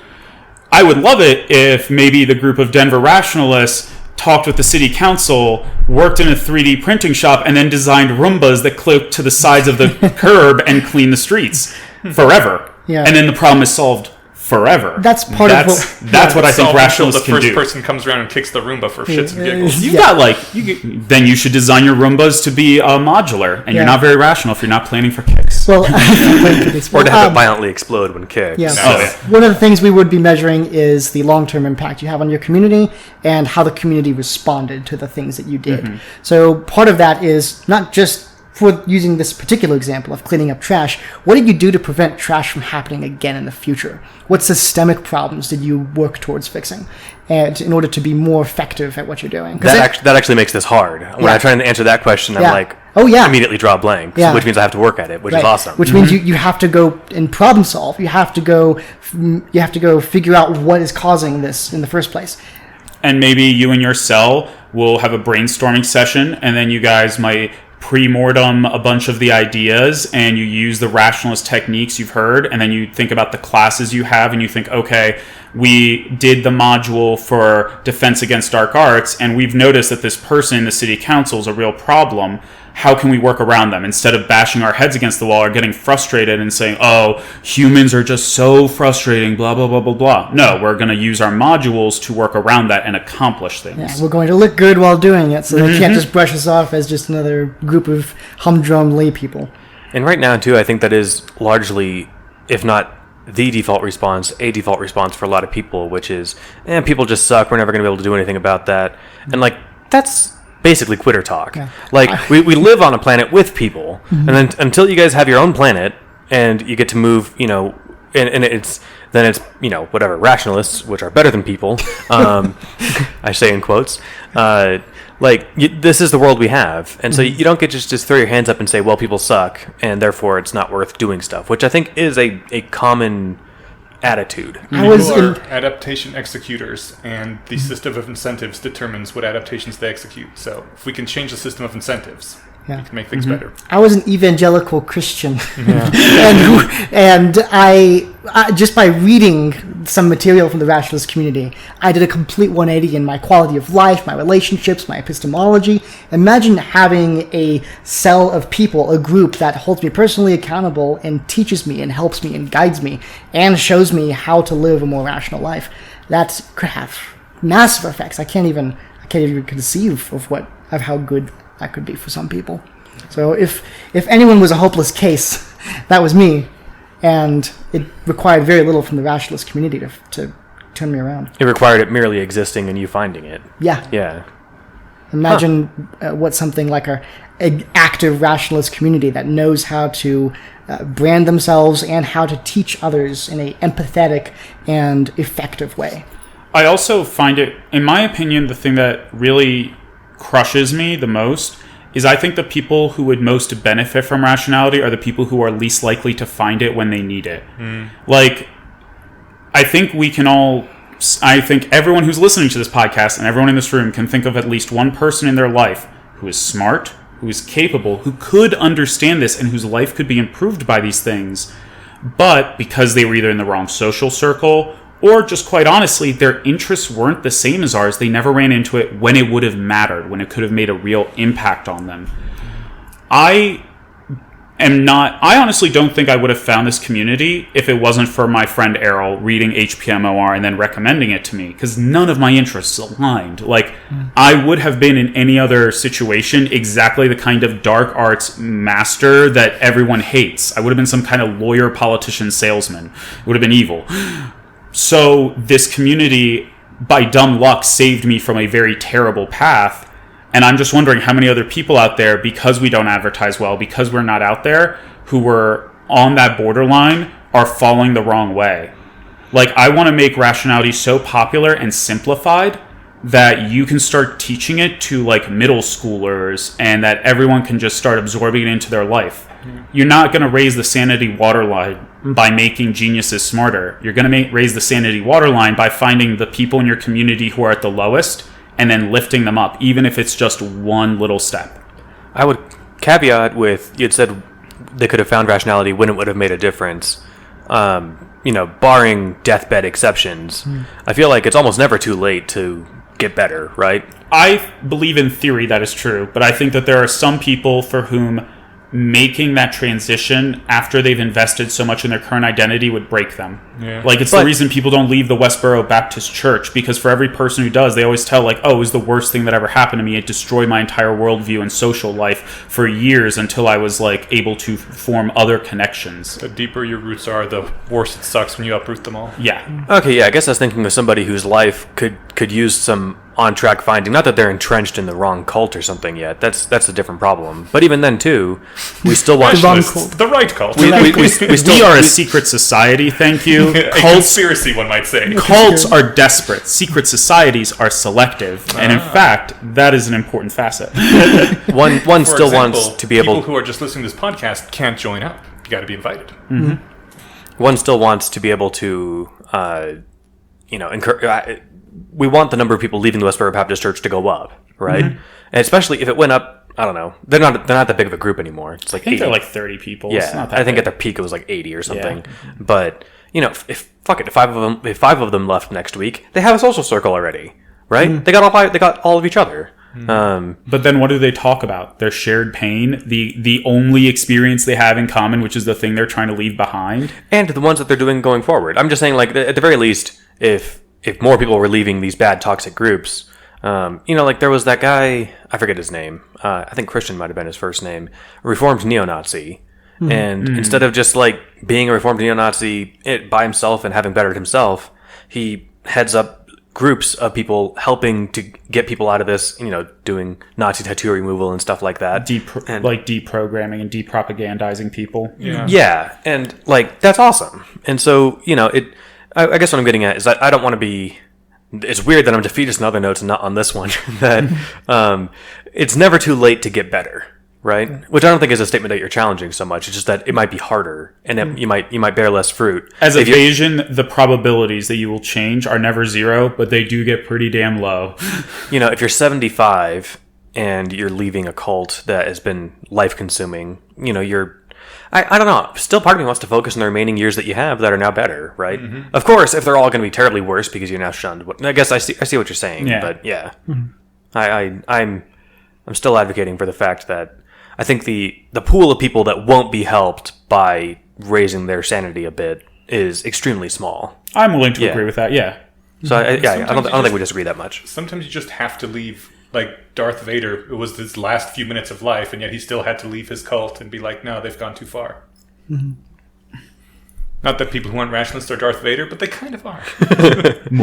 I would love it if maybe the group of Denver rationalists talked with the city council, worked in a 3D printing shop, and then designed Roombas that clip to the sides of the curb and clean the streets forever. Yeah. And then the problem is solved forever. That's what I think rationalists can do. The first person comes around and kicks the Roomba for shits and giggles. Then you should design your Roombas to be modular, and you're not very rational if you're not planning for kicks. Well, or to have it violently explode when kicked. Yeah. No. One of the things we would be measuring is the long-term impact you have on your community and how the community responded to the things that you did. So part of that is not just for using this particular example of cleaning up trash, what did you do to prevent trash from happening again in the future? What systemic problems did you work towards fixing, and in order to be more effective at what you're doing? That actually makes this hard. When I try and answer that question, I'm like, immediately draw a blank, which means I have to work at it, which is awesome. Which means you have to go and problem solve. You have to go figure out what is causing this in the first place. And maybe you and your cell will have a brainstorming session, and then you guys might pre-mortem a bunch of the ideas, and you use the rationalist techniques you've heard, and then you think about the classes you have, and you think, okay, we did the module for defense against dark arts, and we've noticed that this person in the city council is a real problem. How can we work around them? Instead of bashing our heads against the wall or getting frustrated and saying, oh, humans are just so frustrating, blah, blah, blah, blah, blah. No, we're going to use our modules to work around that and accomplish things. Yeah, we're going to look good while doing it, so they can't just brush us off as just another group of humdrum lay people. And right now, too, I think that is largely, if not the default response, a default response for a lot of people, which is, people just suck. We're never going to be able to do anything about that. And like, that's basically quitter talk. Yeah. Like, we live on a planet with people, and then until you guys have your own planet and you get to move, and it's whatever, rationalists, which are better than people, I say in quotes, this is the world we have. And so you don't get just throw your hands up and say, well, people suck, and therefore it's not worth doing stuff, which I think is a common attitude. Adaptation executors, and the system of incentives determines what adaptations they execute. So if we can change the system of incentives, we can make things better. I was an evangelical Christian, and I just by reading some material from the rationalist community, I did a complete 180 in my quality of life, my relationships, my epistemology. Imagine having a cell of people, a group that holds me personally accountable and teaches me and helps me and guides me and shows me how to live a more rational life. That could have massive effects. I can't even conceive of how good that could be for some people. So if anyone was a hopeless case, that was me, and it required very little from the rationalist community to turn me around. It required it merely existing and you finding it. Yeah. Imagine what something like an active rationalist community that knows how to brand themselves and how to teach others in an empathetic and effective way. I also find it, in my opinion, the thing that really crushes me the most is I think the people who would most benefit from rationality are the people who are least likely to find it when they need it. Like, I think everyone who's listening to this podcast and everyone in this room can think of at least one person in their life who is smart, who is capable, who could understand this, and whose life could be improved by these things, but because they were either in the wrong social circle or just quite honestly, their interests weren't the same as ours. They never ran into it when it would have mattered, when it could have made a real impact on them. I honestly don't think I would have found this community if it wasn't for my friend Errol reading HPMOR and then recommending it to me, because none of my interests aligned. Like, I would have been in any other situation exactly the kind of dark arts master that everyone hates. I would have been some kind of lawyer, politician, salesman. It would have been evil. So this community, by dumb luck, saved me from a very terrible path. And I'm just wondering how many other people out there, because we don't advertise well, because we're not out there, who were on that borderline, are falling the wrong way. Like, I want to make rationality so popular and simplified that you can start teaching it to, like, middle schoolers, and that everyone can just start absorbing it into their life. You're not going to raise the sanity waterline by making geniuses smarter. You're going to raise the sanity waterline by finding the people in your community who are at the lowest and then lifting them up, even if it's just one little step. I would caveat with, you'd said they could have found rationality when it would have made a difference. Barring deathbed exceptions, I feel like it's almost never too late to get better, right? I believe in theory that is true, but I think that there are some people for whom making that transition after they've invested so much in their current identity would break them. Yeah. Like, it's the reason people don't leave the Westboro Baptist Church, because for every person who does, they always tell, like, oh, it was the worst thing that ever happened to me. It destroyed my entire worldview and social life for years until I was, like, able to form other connections. The deeper your roots are, the worse it sucks when you uproot them all. Yeah. Okay, yeah, I guess I was thinking of somebody whose life could use some on-track finding. Not that they're entrenched in the wrong cult or something yet. That's a different problem. But even then, too, we still want the right cult. We are a secret society, thank you. A conspiracy, one might say. Cults are desperate. Secret societies are selective. And in fact, that is an important facet. One still wants to be able... People who are just listening to this podcast can't join up. You got to be invited. One still wants to be able to, encourage... we want the number of people leaving the Westboro Baptist Church to go up, right? And especially if it went up, I don't know. They're not that big of a group anymore. It's like I think 80. they're like 30 people. Yeah, it's not that I think big. at the peak it was like 80 or something. Yeah. But if five of them left next week, they have a social circle already, right? They got all of each other. But then what do they talk about? Their shared pain, the only experience they have in common, which is the thing they're trying to leave behind, and the ones that they're doing going forward. I'm just saying, like, at the very least, if more people were leaving these bad toxic groups, like there was that guy, I forget his name. I think Christian might have been his first name, a reformed neo-Nazi. And instead of just like being a reformed neo-Nazi by himself and having bettered himself, he heads up groups of people helping to get people out of this, doing Nazi tattoo removal and stuff like that. Like deprogramming and depropagandizing people. Yeah. And like, that's awesome. And so, I guess what I'm getting at is that I don't want to be, it's weird that I'm defeatist in other notes and not on this one, that it's never too late to get better. Right, which I don't think is a statement that you're challenging so much. It's just that it might be harder, and you might bear less fruit. As a Bayesian, the probabilities that you will change are never zero, but they do get pretty damn low. If you're 75 and you're leaving a cult that has been life-consuming, you're. I don't know. Still, part of me wants to focus on the remaining years that you have that are now better, right? Mm-hmm. Of course, if they're all going to be terribly worse because you're now shunned, I guess I see what you're saying. Yeah. But yeah, I'm still advocating for the fact that. I think the pool of people that won't be helped by raising their sanity a bit is extremely small. I'm willing to agree with that. Yeah. So I don't think we disagree that much. Sometimes you just have to leave. Like Darth Vader, it was his last few minutes of life, and yet he still had to leave his cult and be like, "No, they've gone too far." Mm-hmm. Not that people who aren't rationalists are Darth Vader, but they kind of are. And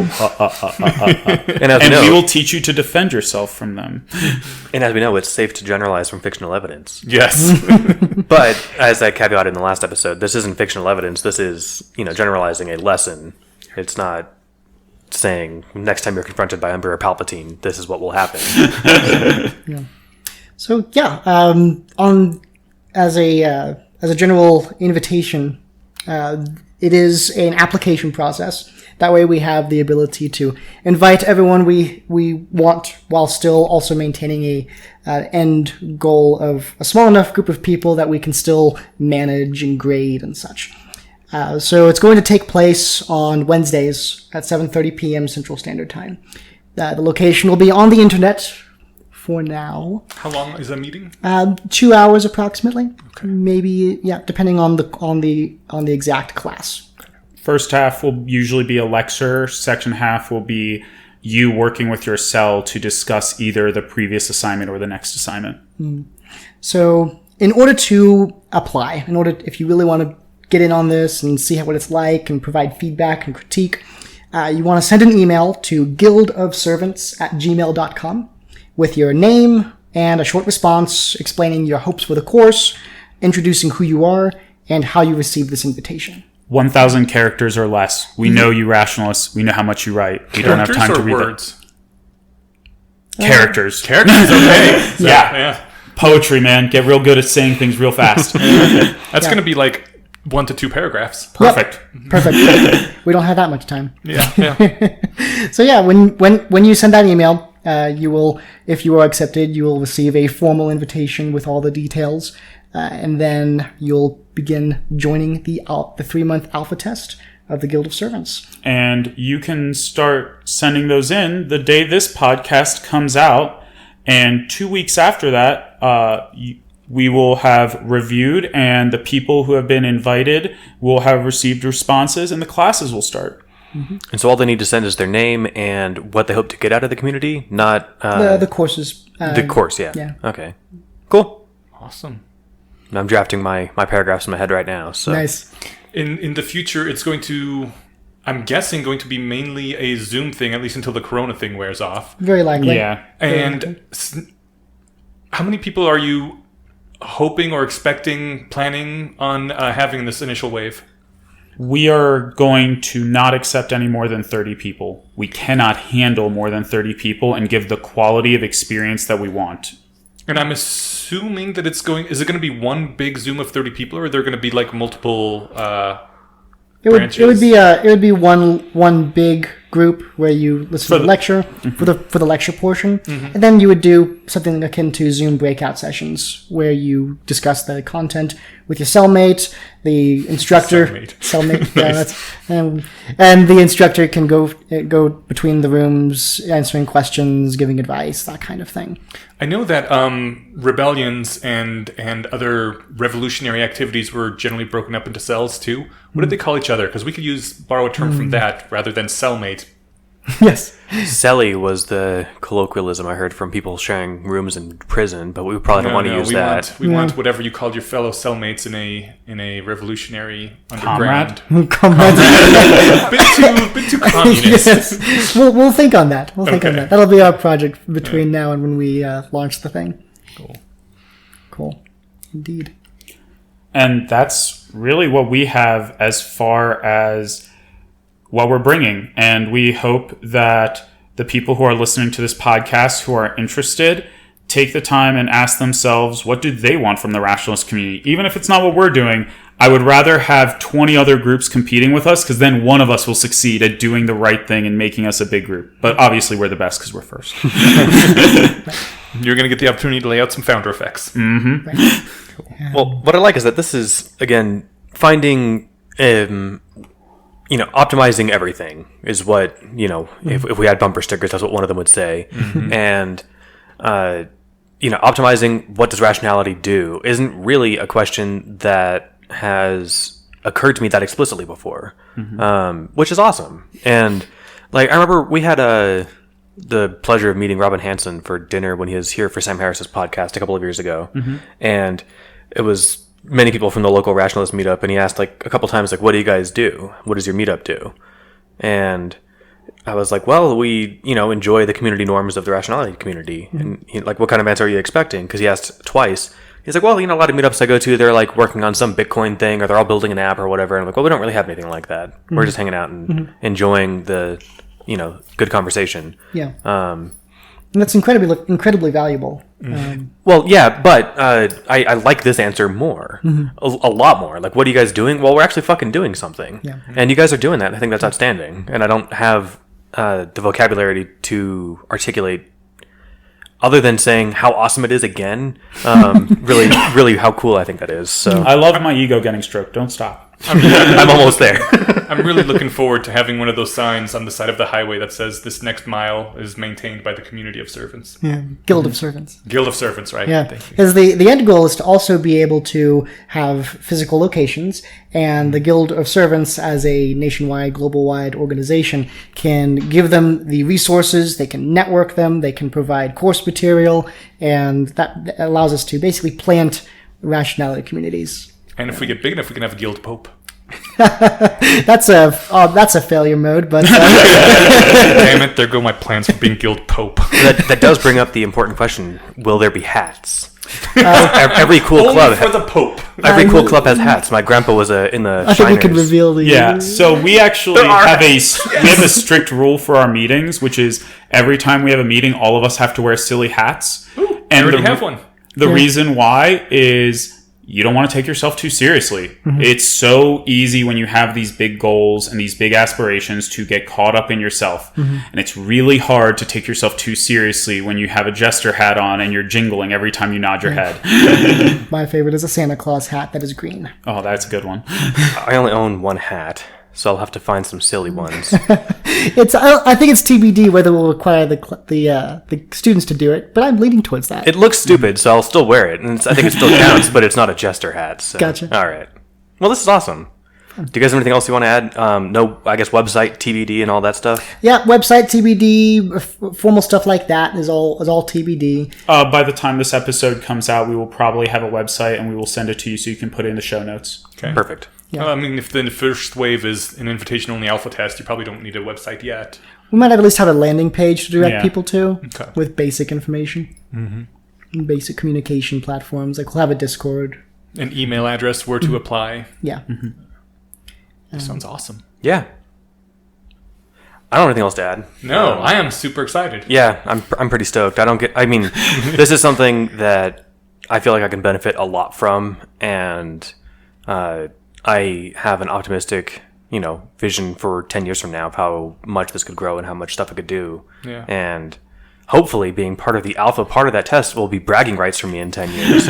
we will teach you to defend yourself from them. And as we know, it's safe to generalize from fictional evidence. Yes. But as I caveated in the last episode, this isn't fictional evidence. This is, generalizing a lesson. It's not saying next time you're confronted by Emperor Palpatine, this is what will happen. Yeah. So as a general invitation. It is an application process. That way we have the ability to invite everyone we want while still also maintaining a end goal of a small enough group of people that we can still manage and grade and such. So it's going to take place on Wednesdays at 7:30 p.m. Central Standard Time. The location will be on the internet for now. How long is the meeting? 2 hours approximately. Okay. Maybe, depending on the exact class. First half will usually be a lecture. Section half will be you working with your cell to discuss either the previous assignment or the next assignment. So, in order to apply, if you really want to get in on this and see what it's like and provide feedback and critique, you want to send an email to guildofservants@gmail.com. with your name and a short response explaining your hopes for the course, introducing who you are, and how you received this invitation. 1,000 characters or less. We know you rationalists. We know how much you write. We don't have time to read words? Characters. Characters, okay. So, yeah. Poetry, man. Get real good at saying things real fast. That's going to be like 1 to 2 paragraphs. Perfect. Yep. Perfect. We don't have that much time. Yeah. So when you send that email, you will, if you are accepted, you will receive a formal invitation with all the details, and then you'll begin joining the 3-month alpha test of the Guild of Servants. And you can start sending those in the day this podcast comes out, and 2 weeks after that, we will have reviewed, and the people who have been invited will have received responses, and the classes will start. Mm-hmm. And so all they need to send is their name and what they hope to get out of the community, not... the courses. The course, yeah. Okay. Cool. Awesome. And I'm drafting my paragraphs in my head right now. So. Nice. In the future, it's going to... I'm guessing going to be mainly a Zoom thing, at least until the Corona thing wears off. Very likely. Yeah. And how many people are you hoping or planning on having this initial wave? We are going to not accept any more than 30 people. We cannot handle more than 30 people and give the quality of experience that we want. And I'm assuming that is it going to be one big Zoom of 30 people, or are there going to be like multiple branches? It would be one big group where you listen to the lecture for the lecture portion, and then you would do something akin to Zoom breakout sessions where you discuss the content with your cellmate, the instructor, cellmate, nice. And the instructor can go between the rooms, answering questions, giving advice, that kind of thing. I know that rebellions and other revolutionary activities were generally broken up into cells too. What did they call each other? Because we could borrow a term from that rather than cellmate. Yes. Celly was the colloquialism I heard from people sharing rooms in prison, but we probably don't want to use that. We want whatever you called your fellow cellmates in a revolutionary Comrade? underground. bit too communist. Yes. We'll think on that. We'll think on that. That'll be our project between now and when we launch the thing. Cool. Indeed. And that's really what we have as far as what we're bringing. And we hope that the people who are listening to this podcast who are interested take the time and ask themselves, what do they want from the rationalist community? Even if it's not what we're doing, I would rather have 20 other groups competing with us, because then one of us will succeed at doing the right thing and making us a big group. But obviously we're the best because we're first. You're going to get the opportunity to lay out some founder effects. Mm-hmm. Right. Well, what I like is that this is, again, finding, optimizing everything is what, if we had bumper stickers, that's what one of them would say. Mm-hmm. And, optimizing what does rationality do isn't really a question that has occurred to me that explicitly before, which is awesome. And, I remember we had the pleasure of meeting Robin Hanson for dinner when he was here for Sam Harris's podcast a couple of years ago. Mm-hmm. And it was many people from the local rationalist meetup, and he asked a couple times, what do you guys do? What does your meetup do? And I was like, well, we, enjoy the community norms of the rationality community. Mm-hmm. And he, what kind of answer are you expecting? Because he asked twice. He's like, well, a lot of meetups I go to, they're working on some Bitcoin thing, or they're all building an app or whatever. And I'm like, well, we don't really have anything like that. Mm-hmm. We're just hanging out and enjoying the good conversation. Yeah. And that's incredibly valuable. Well, yeah, but I like this answer more. A lot more. What are you guys doing? Well, we're actually fucking doing something. Yeah. And you guys are doing that. I think that's outstanding. And I don't have the vocabulary to articulate, other than saying how awesome it is again, really, really how cool I think that is. So I love my ego getting stroked. Don't stop. I'm almost there. I'm really looking forward to having one of those signs on the side of the highway that says this next mile is maintained by the community of servants. Yeah, Guild of Servants. Guild of Servants, right? Yeah, because the end goal is to also be able to have physical locations, and the Guild of Servants, as a nationwide, global-wide organization, can give them the resources, they can network them, they can provide course material, and that allows us to basically plant rationality communities. And if we get big enough, we can have a guild pope. That's a failure mode, but damn it, there go my plans for being guild pope. That does bring up the important question: will there be hats? Every cool club for the pope. Every cool club has hats. My grandpa was in the. I think we could reveal the. Yeah, so we actually have we have a strict rule for our meetings, which is every time we have a meeting, all of us have to wear silly hats. Ooh, and I already have one. The reason why is you don't want to take yourself too seriously. Mm-hmm. It's so easy when you have these big goals and these big aspirations to get caught up in yourself. Mm-hmm. And it's really hard to take yourself too seriously when you have a jester hat on and you're jingling every time you nod your head. My favorite is a Santa Claus hat that is green. Oh, that's a good one. I only own one hat, so I'll have to find some silly ones. I think it's TBD whether we'll require the students to do it, but I'm leaning towards that. It looks stupid, so I'll still wear it, and I think it still counts, but it's not a jester hat. So. Gotcha. All right. Well, this is awesome. Do you guys have anything else you want to add? No, I guess website, TBD, and all that stuff? Yeah, website, TBD, formal stuff like that is all TBD. By the time this episode comes out, we will probably have a website, and we will send it to you so you can put it in the show notes. Okay. Perfect. Yeah. If the first wave is an invitation-only alpha test, you probably don't need a website yet. We might at least have a landing page to direct people to with basic information. Mm-hmm. Basic communication platforms. We'll have a Discord. An email address where to apply. Yeah. That sounds awesome. Yeah. I don't have anything else to add. No, I am super excited. Yeah, I'm pretty stoked. This is something that I feel like I can benefit a lot from, and I have an optimistic, vision for 10 years from now of how much this could grow and how much stuff it could do. Yeah. And hopefully being part of the alpha part of that test will be bragging rights for me in 10 years.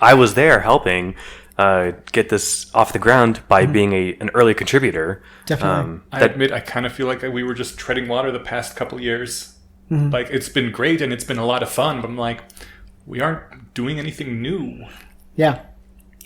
I was there helping get this off the ground by being an early contributor. Definitely. I admit, I kind of feel like we were just treading water the past couple of years. Mm-hmm. It's been great and it's been a lot of fun, but I'm like, we aren't doing anything new. Yeah.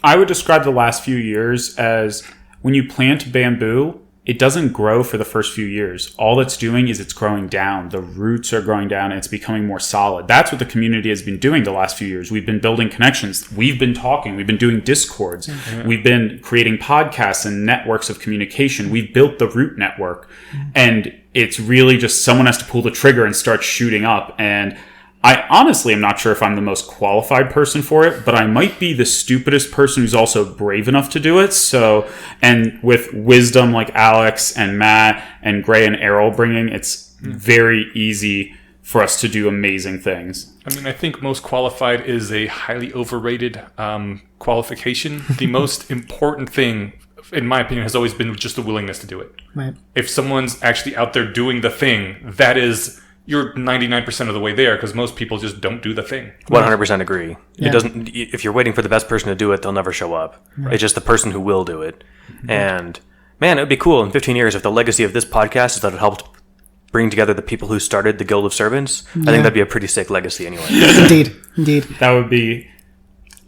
I would describe the last few years as when you plant bamboo, it doesn't grow for the first few years. All it's doing is it's growing down. The roots are growing down and it's becoming more solid. That's what the community has been doing the last few years. We've been building connections. We've been talking. We've been doing Discords. Mm-hmm. We've been creating podcasts and networks of communication. We've built the root network. Mm-hmm. And it's really just someone has to pull the trigger and start shooting up. And I honestly am not sure if I'm the most qualified person for it, but I might be the stupidest person who's also brave enough to do it. So, and with wisdom like Alex and Matt and Gray and Errol bringing, it's very easy for us to do amazing things. I mean, I think most qualified is a highly overrated qualification. The most important thing, in my opinion, has always been just the willingness to do it. Right. If someone's actually out there doing the thing, that is... you're 99% of the way there because most people just don't do the thing. 100% agree. Yeah. It doesn't. If you're waiting for the best person to do it, they'll never show up. Right. It's just the person who will do it. Mm-hmm. And man, it would be cool in 15 years if the legacy of this podcast is that it helped bring together the people who started the Guild of Servants. Yeah. I think that'd be a pretty sick legacy anyway. Indeed. That would be...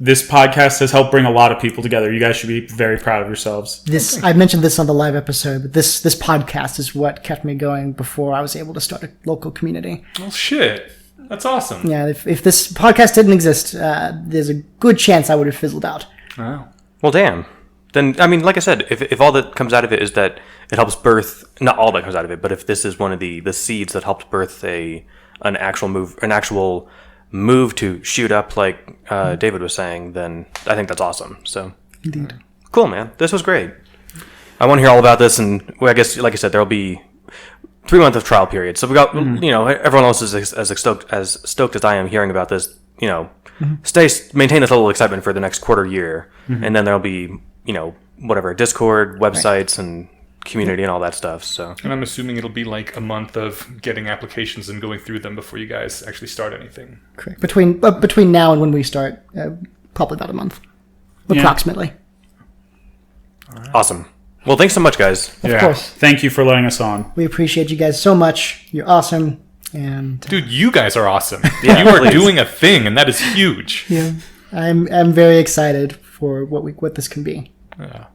This podcast has helped bring a lot of people together. You guys should be very proud of yourselves. I mentioned this on the live episode, but this podcast is what kept me going before I was able to start a local community. Well, shit. That's awesome. Yeah, if this podcast didn't exist, there's a good chance I would have fizzled out. Wow. Well, damn. Then, I mean, like I said, if all that comes out of it is that it helps birth, not all that comes out of it, but if this is one of the seeds that helped birth an actual move to shoot up like David was saying, then I think that's awesome. So indeed, cool, man. This was great. I want to hear all about this, and I guess, like I said, there'll be 3 months of trial period. So we got, everyone else is as stoked as I am hearing about this. Maintain this level of excitement for the next quarter year, and then there'll be whatever Discord, websites, and community and all that stuff. So, and I'm assuming it'll be like a month of getting applications and going through them before you guys actually start anything. Correct. Between now and when we start, probably about a month, approximately. Right. Awesome. Well, thanks so much, guys. Of course. Thank you for letting us on. We appreciate you guys so much. You're awesome. And dude, you guys are awesome. You are doing a thing, and that is huge. Yeah, I'm very excited for what this can be. Yeah.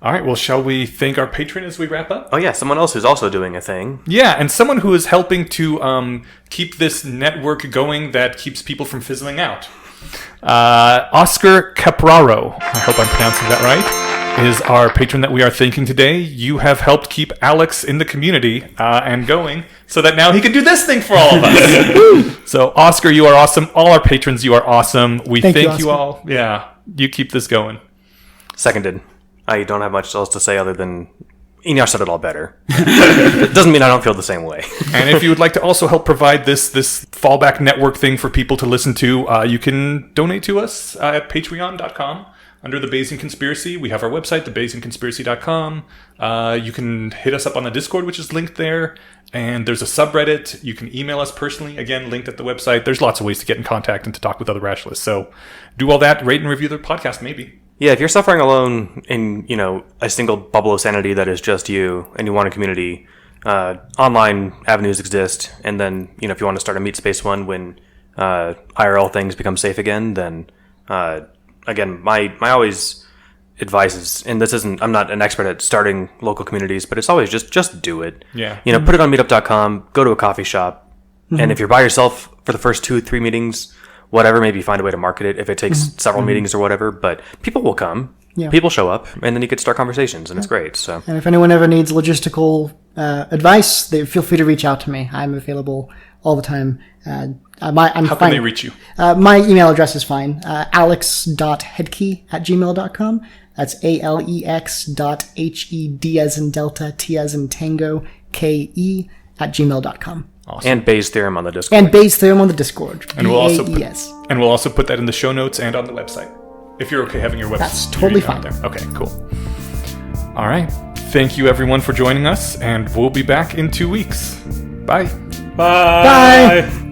All right, well, shall we thank our patron as we wrap up? Oh, yeah, someone else who's also doing a thing. Yeah, and someone who is helping to keep this network going that keeps people from fizzling out. Oscar Capraro, I hope I'm pronouncing that right, is our patron that we are thanking today. You have helped keep Alex in the community and going so that now he can do this thing for all of us. So, Oscar, you are awesome. All our patrons, you are awesome. We thank you all. Yeah, you keep this going. Seconded. I don't have much else to say other than Enyar said it all better. It doesn't mean I don't feel the same way. And if you would like to also help provide this fallback network thing for people to listen to, you can donate to us at patreon.com under the Bayesian Conspiracy. We have our website, thebayesianconspiracy.com. You can hit us up on the Discord, which is linked there. And there's a subreddit. You can email us personally, again, linked at the website. There's lots of ways to get in contact and to talk with other rationalists. So do all that, rate and review the podcast, maybe. Yeah, if you're suffering alone in, a single bubble of sanity that is just you and you want a community, online avenues exist. And then, if you want to start a meet space one when IRL things become safe again, then, again, my always advice is, and I'm not an expert at starting local communities, but it's always just do it. Yeah. Put it on meetup.com, go to a coffee shop. Mm-hmm. And if you're by yourself for the first 2-3 meetings, whatever, maybe find a way to market it if it takes several meetings or whatever, but people will come. Yeah. People show up, and then you could start conversations, and it's great. So, and if anyone ever needs logistical advice, feel free to reach out to me. I'm available all the time. How can they reach you? My email address is fine. alex.hedke@gmail.com. That's alex.hed as in Delta, T as in Tango, KE@gmail.com. Awesome. And Bayes' theorem on the Discord. And Bayes' theorem on the Discord. And we'll also put that in the show notes and on the website. If you're okay having your website. That's totally fine. There. Okay, cool. All right. Thank you, everyone, for joining us, and we'll be back in 2 weeks. Bye. Bye.